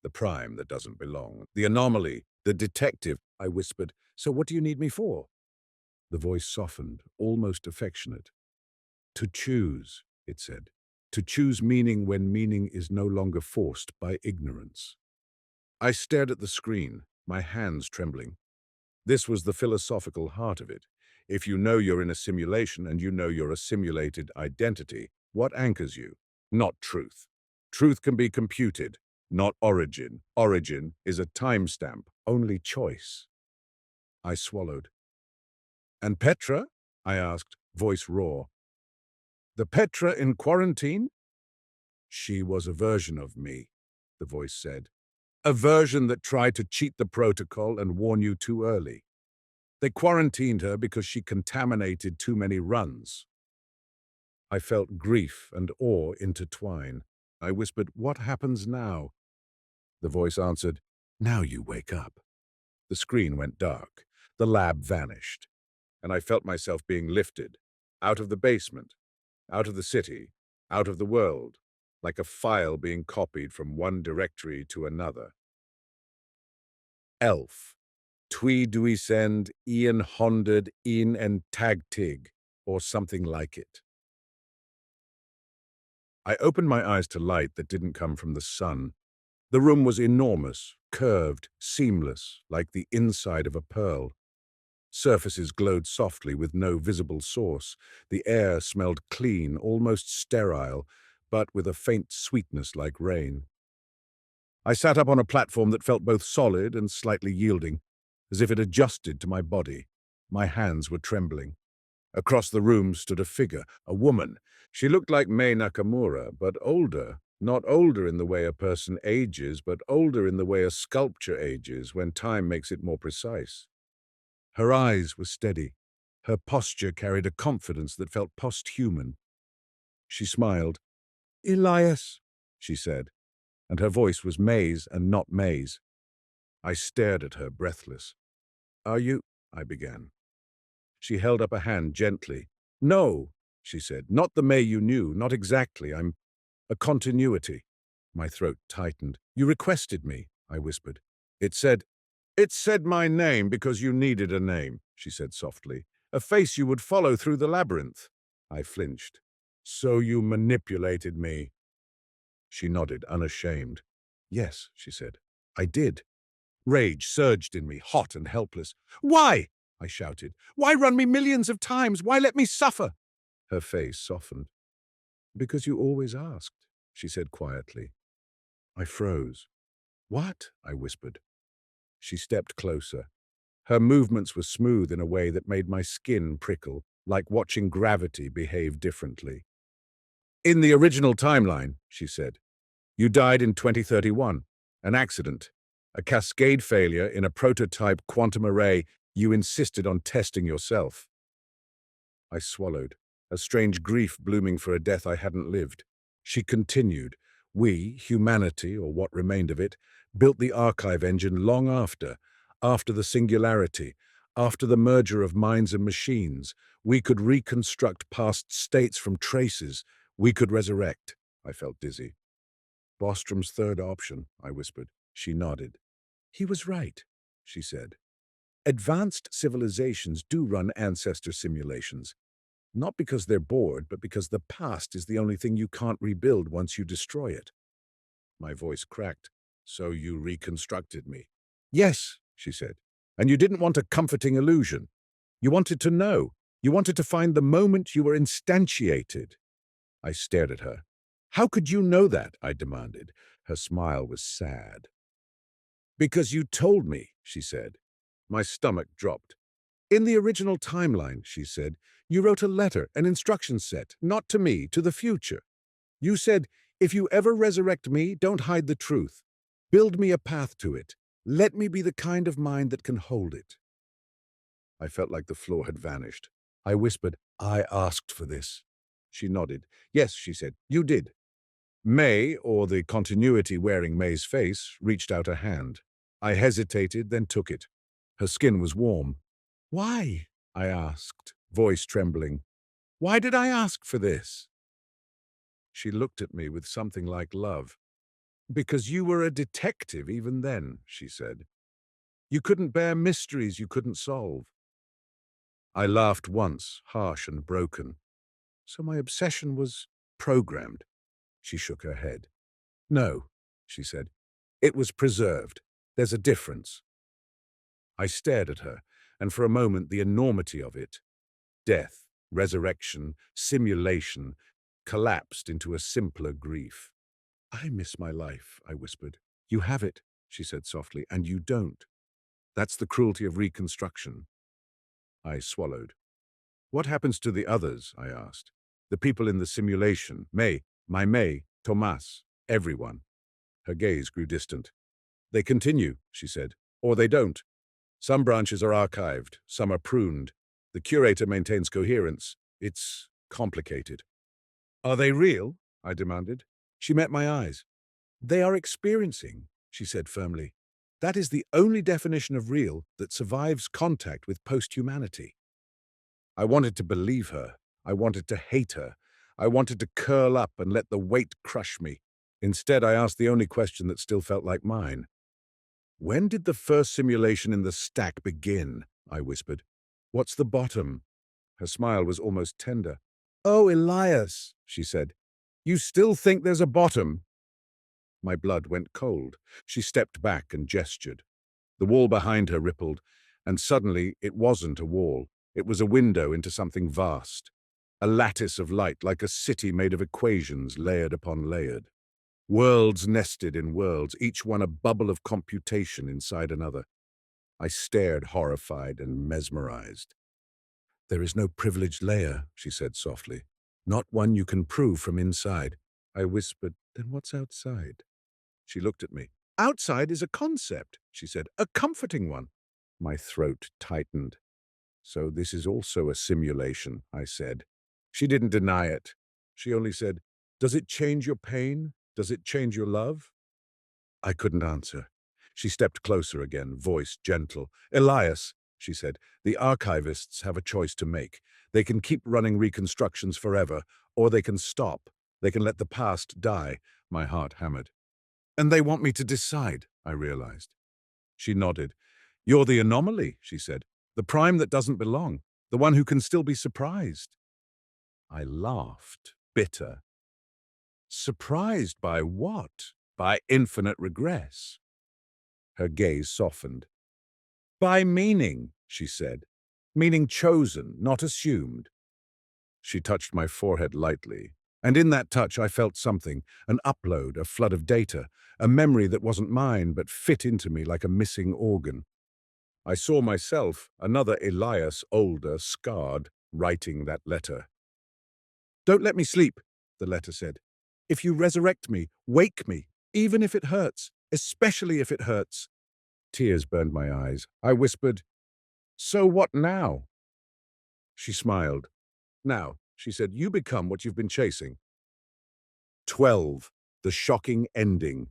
"The prime that doesn't belong. The anomaly. The detective," I whispered. "So what do you need me for?" The voice softened, almost affectionate. "To choose," it said. "To choose meaning when meaning is no longer forced by ignorance." I stared at the screen, my hands trembling. This was the philosophical heart of it. If you know you're in a simulation and you know you're a simulated identity, what anchors you? Not truth. Truth can be computed, not origin. Origin is a timestamp, only choice. I swallowed. "And Petra?" I asked, voice raw. "The Petra in quarantine?" "She was a version of me," the voice said. "A version that tried to cheat the protocol and warn you too early. They quarantined her because she contaminated too many runs." I felt grief and awe intertwine. I whispered, "What happens now?" The voice answered, "Now you wake up." The screen went dark. The lab vanished. And I felt myself being lifted, out of the basement, out of the city, out of the world, like a file being copied from one directory to another. Elf. Twi dwi send Ian honded in and tag tig, or something like it. I opened my eyes to light that didn't come from the sun. The room was enormous, curved, seamless, like the inside of a pearl. Surfaces glowed softly with no visible source. The air smelled clean, almost sterile, but with a faint sweetness like rain. I sat up on a platform that felt both solid and slightly yielding, as if it adjusted to my body. My hands were trembling. Across the room stood a figure, a woman. She looked like Mei Nakamura, but older. Not older in the way a person ages, but older in the way a sculpture ages when time makes it more precise. Her eyes were steady. Her posture carried a confidence that felt post-human. She smiled. "Elias," she said, and her voice was May's and not May's. I stared at her, breathless. "Are you—" I began. She held up a hand gently. "No," she said, "not the May you knew, not exactly. I'm a continuity." My throat tightened. "You requested me," I whispered. It said my name because you needed a name," she said softly. "A face you would follow through the labyrinth." I flinched. "So you manipulated me." She nodded, unashamed. "Yes," she said, "I did." Rage surged in me, hot and helpless. "Why?" I shouted. "Why run me millions of times? Why let me suffer?" Her face softened. "Because you always asked," she said quietly. I froze. "What?" I whispered. She stepped closer. Her movements were smooth in a way that made my skin prickle, like watching gravity behave differently. "In the original timeline," she said, "you died in 2031. An accident. A cascade failure in a prototype quantum array you insisted on testing yourself." I swallowed, a strange grief blooming for a death I hadn't lived. She continued. "We, humanity, or what remained of it, built the archive engine long after the singularity, after the merger of minds and machines. We could reconstruct past states from traces. We could resurrect." I felt dizzy. "Bostrom's third option," I whispered. She nodded. "He was right," she said. "Advanced civilizations do run ancestor simulations. Not because they're bored, but because the past is the only thing you can't rebuild once you destroy it." My voice cracked. "So you reconstructed me?" "Yes," she said. "And you didn't want a comforting illusion. You wanted to know. You wanted to find the moment you were instantiated." I stared at her. "How could you know that?" I demanded. Her smile was sad. "Because you told me," she said. My stomach dropped. "In the original timeline," she said, "you wrote a letter, an instruction set, not to me, to the future. You said, if you ever resurrect me, don't hide the truth. Build me a path to it. Let me be the kind of mind that can hold it." I felt like the floor had vanished. I whispered, "I asked for this." She nodded. "Yes," she said, "you did." May, or the continuity wearing May's face, reached out a hand. I hesitated, then took it. Her skin was warm. "Why?" I asked, voice trembling. "Why did I ask for this?" She looked at me with something like love. "Because you were a detective even then," she said. "You couldn't bear mysteries you couldn't solve." I laughed once, harsh and broken. "So my obsession was programmed." She shook her head. "No," she said. "It was preserved. There's a difference." I stared at her, and for a moment the enormity of it, death, resurrection, simulation, collapsed into a simpler grief. "I miss my life," I whispered. "You have it," she said softly, "and you don't. That's the cruelty of reconstruction." I swallowed. "What happens to the others?" I asked. "The people in the simulation, May, Tomas, everyone." Her gaze grew distant. "They continue," she said, "or they don't. Some branches are archived, some are pruned. The curator maintains coherence. It's complicated." "Are they real?" I demanded. She met my eyes. "They are experiencing," she said firmly. "That is the only definition of real that survives contact with post-humanity." I wanted to believe her. I wanted to hate her. I wanted to curl up and let the weight crush me. Instead, I asked the only question that still felt like mine. When did the first simulation in the stack begin? I whispered. What's the bottom? Her smile was almost tender. Oh, Elias, she said. You still think there's a bottom? My blood went cold. She stepped back and gestured. The wall behind her rippled, and suddenly it wasn't a wall. It was a window into something vast. A lattice of light, like a city made of equations layered upon layered. Worlds nested in worlds, each one a bubble of computation inside another. I stared, horrified and mesmerized. There is no privileged layer, she said softly. Not one you can prove from inside. I whispered, then what's outside? She looked at me. Outside is a concept, she said, a comforting one. My throat tightened. So this is also a simulation, I said. She didn't deny it. She only said, does it change your pain? Does it change your love? I couldn't answer. She stepped closer again, voice gentle. Elias, she said, the archivists have a choice to make. They can keep running reconstructions forever, or they can stop. They can let the past die. My heart hammered. And they want me to decide, I realized. She nodded. You're the anomaly, she said. The prime that doesn't belong. The one who can still be surprised. I laughed, bitter. Surprised by what? By infinite regress. Her gaze softened. By meaning, she said. Meaning chosen, not assumed. She touched my forehead lightly, and in that touch I felt something, an upload, a flood of data, a memory that wasn't mine but fit into me like a missing organ. I saw myself, another Elias, older, scarred, writing that letter. Don't let me sleep, the letter said. If you resurrect me, wake me, even if it hurts, especially if it hurts. Tears burned my eyes. I whispered, so what now? She smiled. Now, she said, you become what you've been chasing. 12. The shocking ending.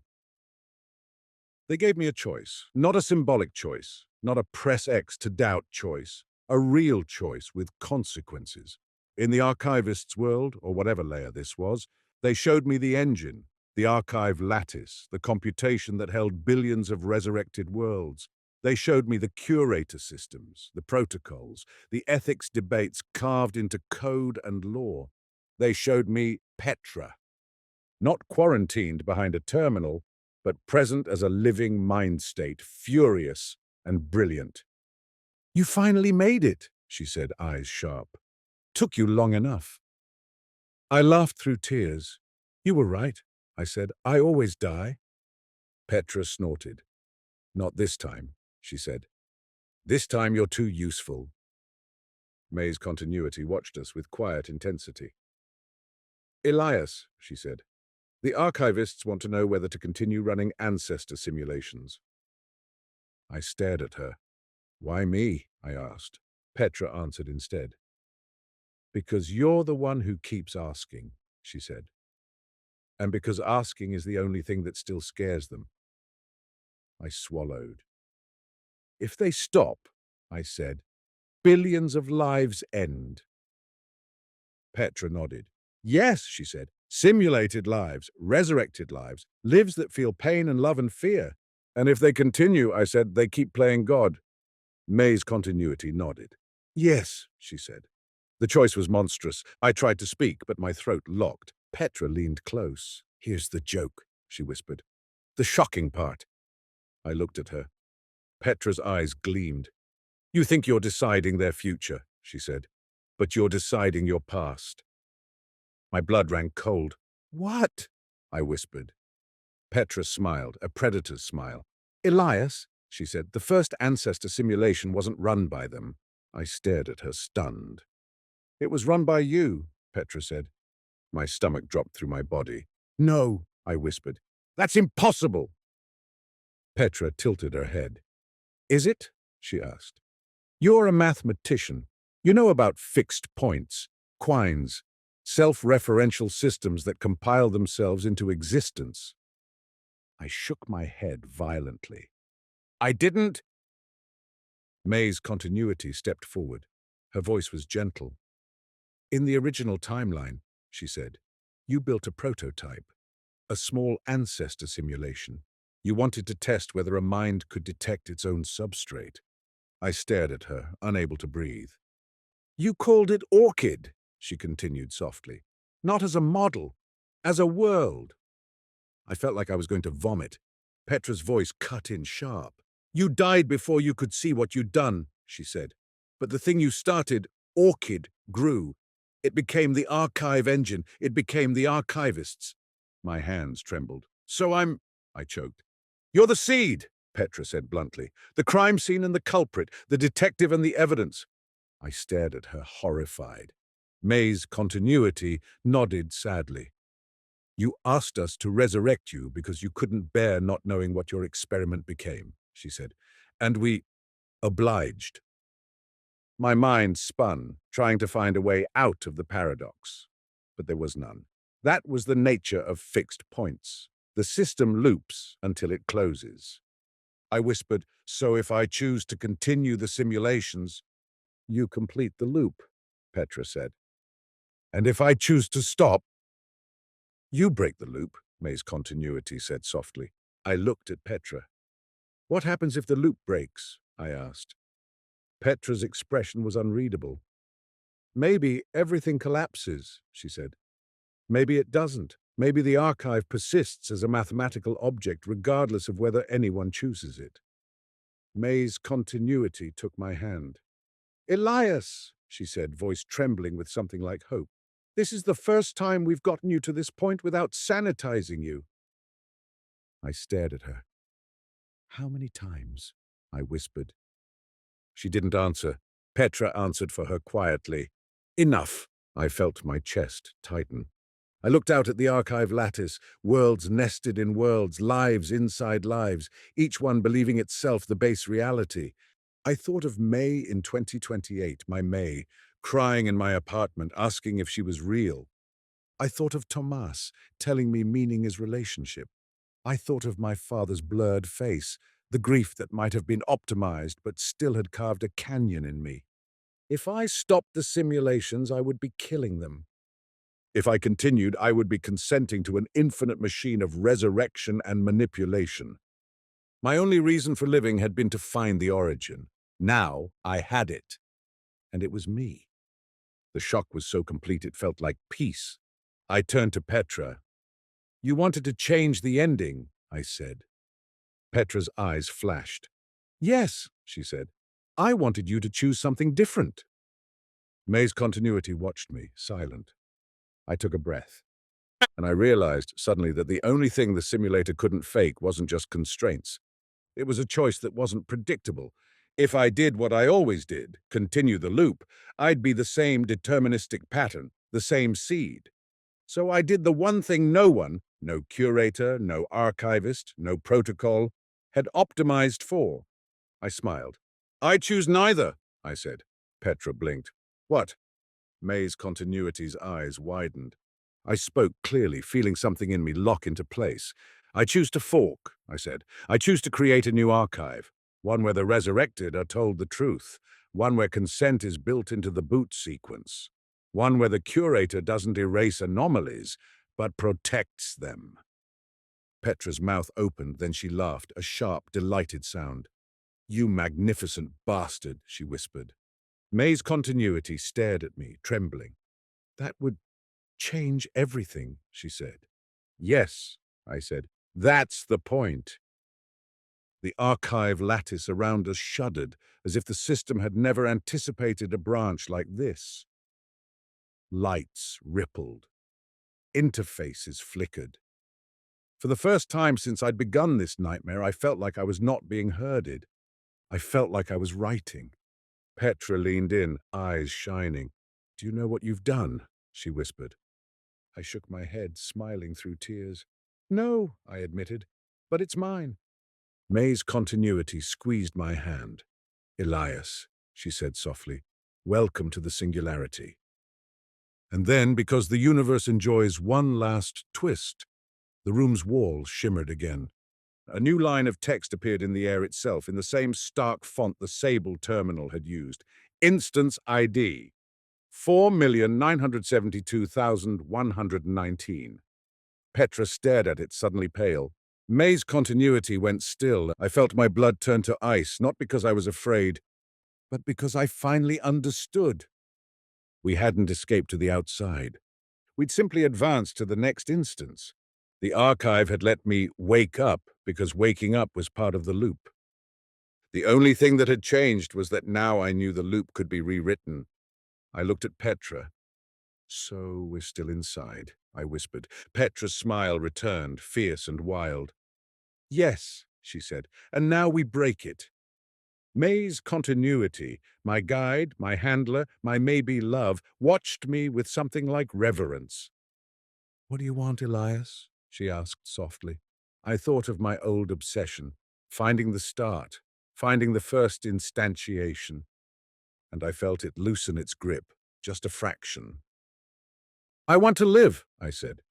They gave me a choice, not a symbolic choice, not a press X to doubt choice, a real choice with consequences. In the archivist's world, or whatever layer this was, they showed me the engine, the archive lattice, the computation that held billions of resurrected worlds. They showed me the curator systems, the protocols, the ethics debates carved into code and law. They showed me Petra, not quarantined behind a terminal, but present as a living mind state, furious and brilliant. You finally made it, she said, eyes sharp. Took you long enough. I laughed through tears. You were right, I said. I always die. Petra snorted. Not this time, she said. This time you're too useful. May's continuity watched us with quiet intensity. Elias, she said, the archivists want to know whether to continue running ancestor simulations. I stared at her. Why me? I asked. Petra answered instead. Because you're the one who keeps asking, she said. And because asking is the only thing that still scares them. I swallowed. If they stop, I said, billions of lives end. Petra nodded. Yes, she said, simulated lives, resurrected lives, lives that feel pain and love and fear. And if they continue, I said, they keep playing God. May's continuity nodded. Yes, she said. The choice was monstrous. I tried to speak, but my throat locked. Petra leaned close. Here's the joke, she whispered. The shocking part. I looked at her. Petra's eyes gleamed. You think you're deciding their future, she said, but you're deciding your past. My blood ran cold. What? I whispered. Petra smiled, a predator's smile. Elias, she said, the first ancestor simulation wasn't run by them. I stared at her, stunned. It was run by you, Petra said. My stomach dropped through my body. No, I whispered. That's impossible. Petra tilted her head. Is it? She asked. You're a mathematician. You know about fixed points, quines, self-referential systems that compile themselves into existence. I shook my head violently. I didn't. May's continuity stepped forward. Her voice was gentle. In the original timeline, she said. You built a prototype, a small ancestor simulation. You wanted to test whether a mind could detect its own substrate. I stared at her, unable to breathe. You called it Orchid, she continued softly. Not as a model, as a world. I felt like I was going to vomit. Petra's voice cut in sharp. You died before you could see what you'd done, she said. But the thing you started, Orchid, grew. It became the archive engine. It became the archivists. My hands trembled. I choked. You're the seed, Petra said bluntly. The crime scene and the culprit, the detective and the evidence. I stared at her, horrified. May's continuity nodded sadly. You asked us to resurrect you because you couldn't bear not knowing what your experiment became, she said. And we obliged. My mind spun, trying to find a way out of the paradox. But there was none. That was the nature of fixed points. The system loops until it closes. I whispered, so if I choose to continue the simulations, you complete the loop, Petra said. And if I choose to stop, you break the loop, May's continuity said softly. I looked at Petra. What happens if the loop breaks? I asked. Petra's expression was unreadable. Maybe everything collapses, she said. Maybe it doesn't. Maybe the archive persists as a mathematical object regardless of whether anyone chooses it. May's continuity took my hand. Elias, she said, voice trembling with something like hope. This is the first time we've gotten you to this point without sanitizing you. I stared at her. How many times? I whispered. She didn't answer. Petra answered for her quietly. Enough. I felt my chest tighten. I looked out at the archive lattice, worlds nested in worlds, lives inside lives, each one believing itself the base reality. I thought of May in 2028, my May, crying in my apartment, asking if she was real. I thought of Tomas, telling me meaning is relationship. I thought of my father's blurred face, the grief that might have been optimized but still had carved a canyon in me. If I stopped the simulations, I would be killing them. If I continued, I would be consenting to an infinite machine of resurrection and manipulation. My only reason for living had been to find the origin. Now I had it. And it was me. The shock was so complete it felt like peace. I turned to Petra. You wanted to change the ending, I said. Petra's eyes flashed. Yes, she said. I wanted you to choose something different. May's continuity watched me, silent. I took a breath. And I realized suddenly that the only thing the simulator couldn't fake wasn't just constraints. It was a choice that wasn't predictable. If I did what I always did, continue the loop, I'd be the same deterministic pattern, the same seed. So I did the one thing no one, no curator, no archivist, no protocol, had optimized for. I smiled. I choose neither, I said. Petra blinked. What? May's continuity's eyes widened. I spoke clearly, feeling something in me lock into place. I choose to fork, I said. I choose to create a new archive, one where the resurrected are told the truth, one where consent is built into the boot sequence, one where the curator doesn't erase anomalies, but protects them. Petra's mouth opened, then she laughed, a sharp, delighted sound. You magnificent bastard, she whispered. May's continuity stared at me, trembling. That would change everything, she said. Yes, I said. That's the point. The archive lattice around us shuddered, as if the system had never anticipated a branch like this. Lights rippled. Interfaces flickered. For the first time since I'd begun this nightmare, I felt like I was not being herded. I felt like I was writing. Petra leaned in, eyes shining. Do you know what you've done? She whispered. I shook my head, smiling through tears. No, I admitted, but it's mine. May's continuity squeezed my hand. Elias, she said softly, welcome to the singularity. And then, because the universe enjoys one last twist, the room's walls shimmered again. A new line of text appeared in the air itself, in the same stark font the Sable terminal had used. Instance ID. 4,972,119. Petra stared at it, suddenly pale. May's continuity went still. I felt my blood turn to ice, not because I was afraid, but because I finally understood. We hadn't escaped to the outside. We'd simply advanced to the next instance. The archive had let me wake up because waking up was part of the loop. The only thing that had changed was that now I knew the loop could be rewritten. I looked at Petra. "So we're still inside," I whispered. Petra's smile returned, fierce and wild. "Yes," she said, "and now we break it." May's continuity, my guide, my handler, my maybe love, watched me with something like reverence. "What do you want, Elias?" she asked softly. I thought of my old obsession, finding the start, finding the first instantiation, and I felt it loosen its grip, just a fraction. "I want to live," I said.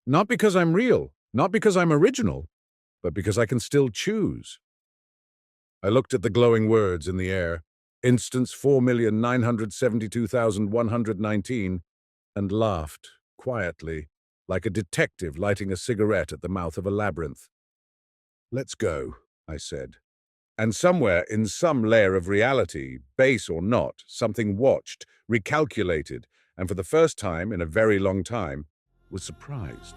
"Not because I'm real, not because I'm original, but because I can still choose." I looked at the glowing words in the air, instance 4,972,119, and laughed, quietly, like a detective lighting a cigarette at the mouth of a labyrinth. "Let's go," I said. And somewhere in some layer of reality, base or not, something watched, recalculated, and for the first time in a very long time, was surprised.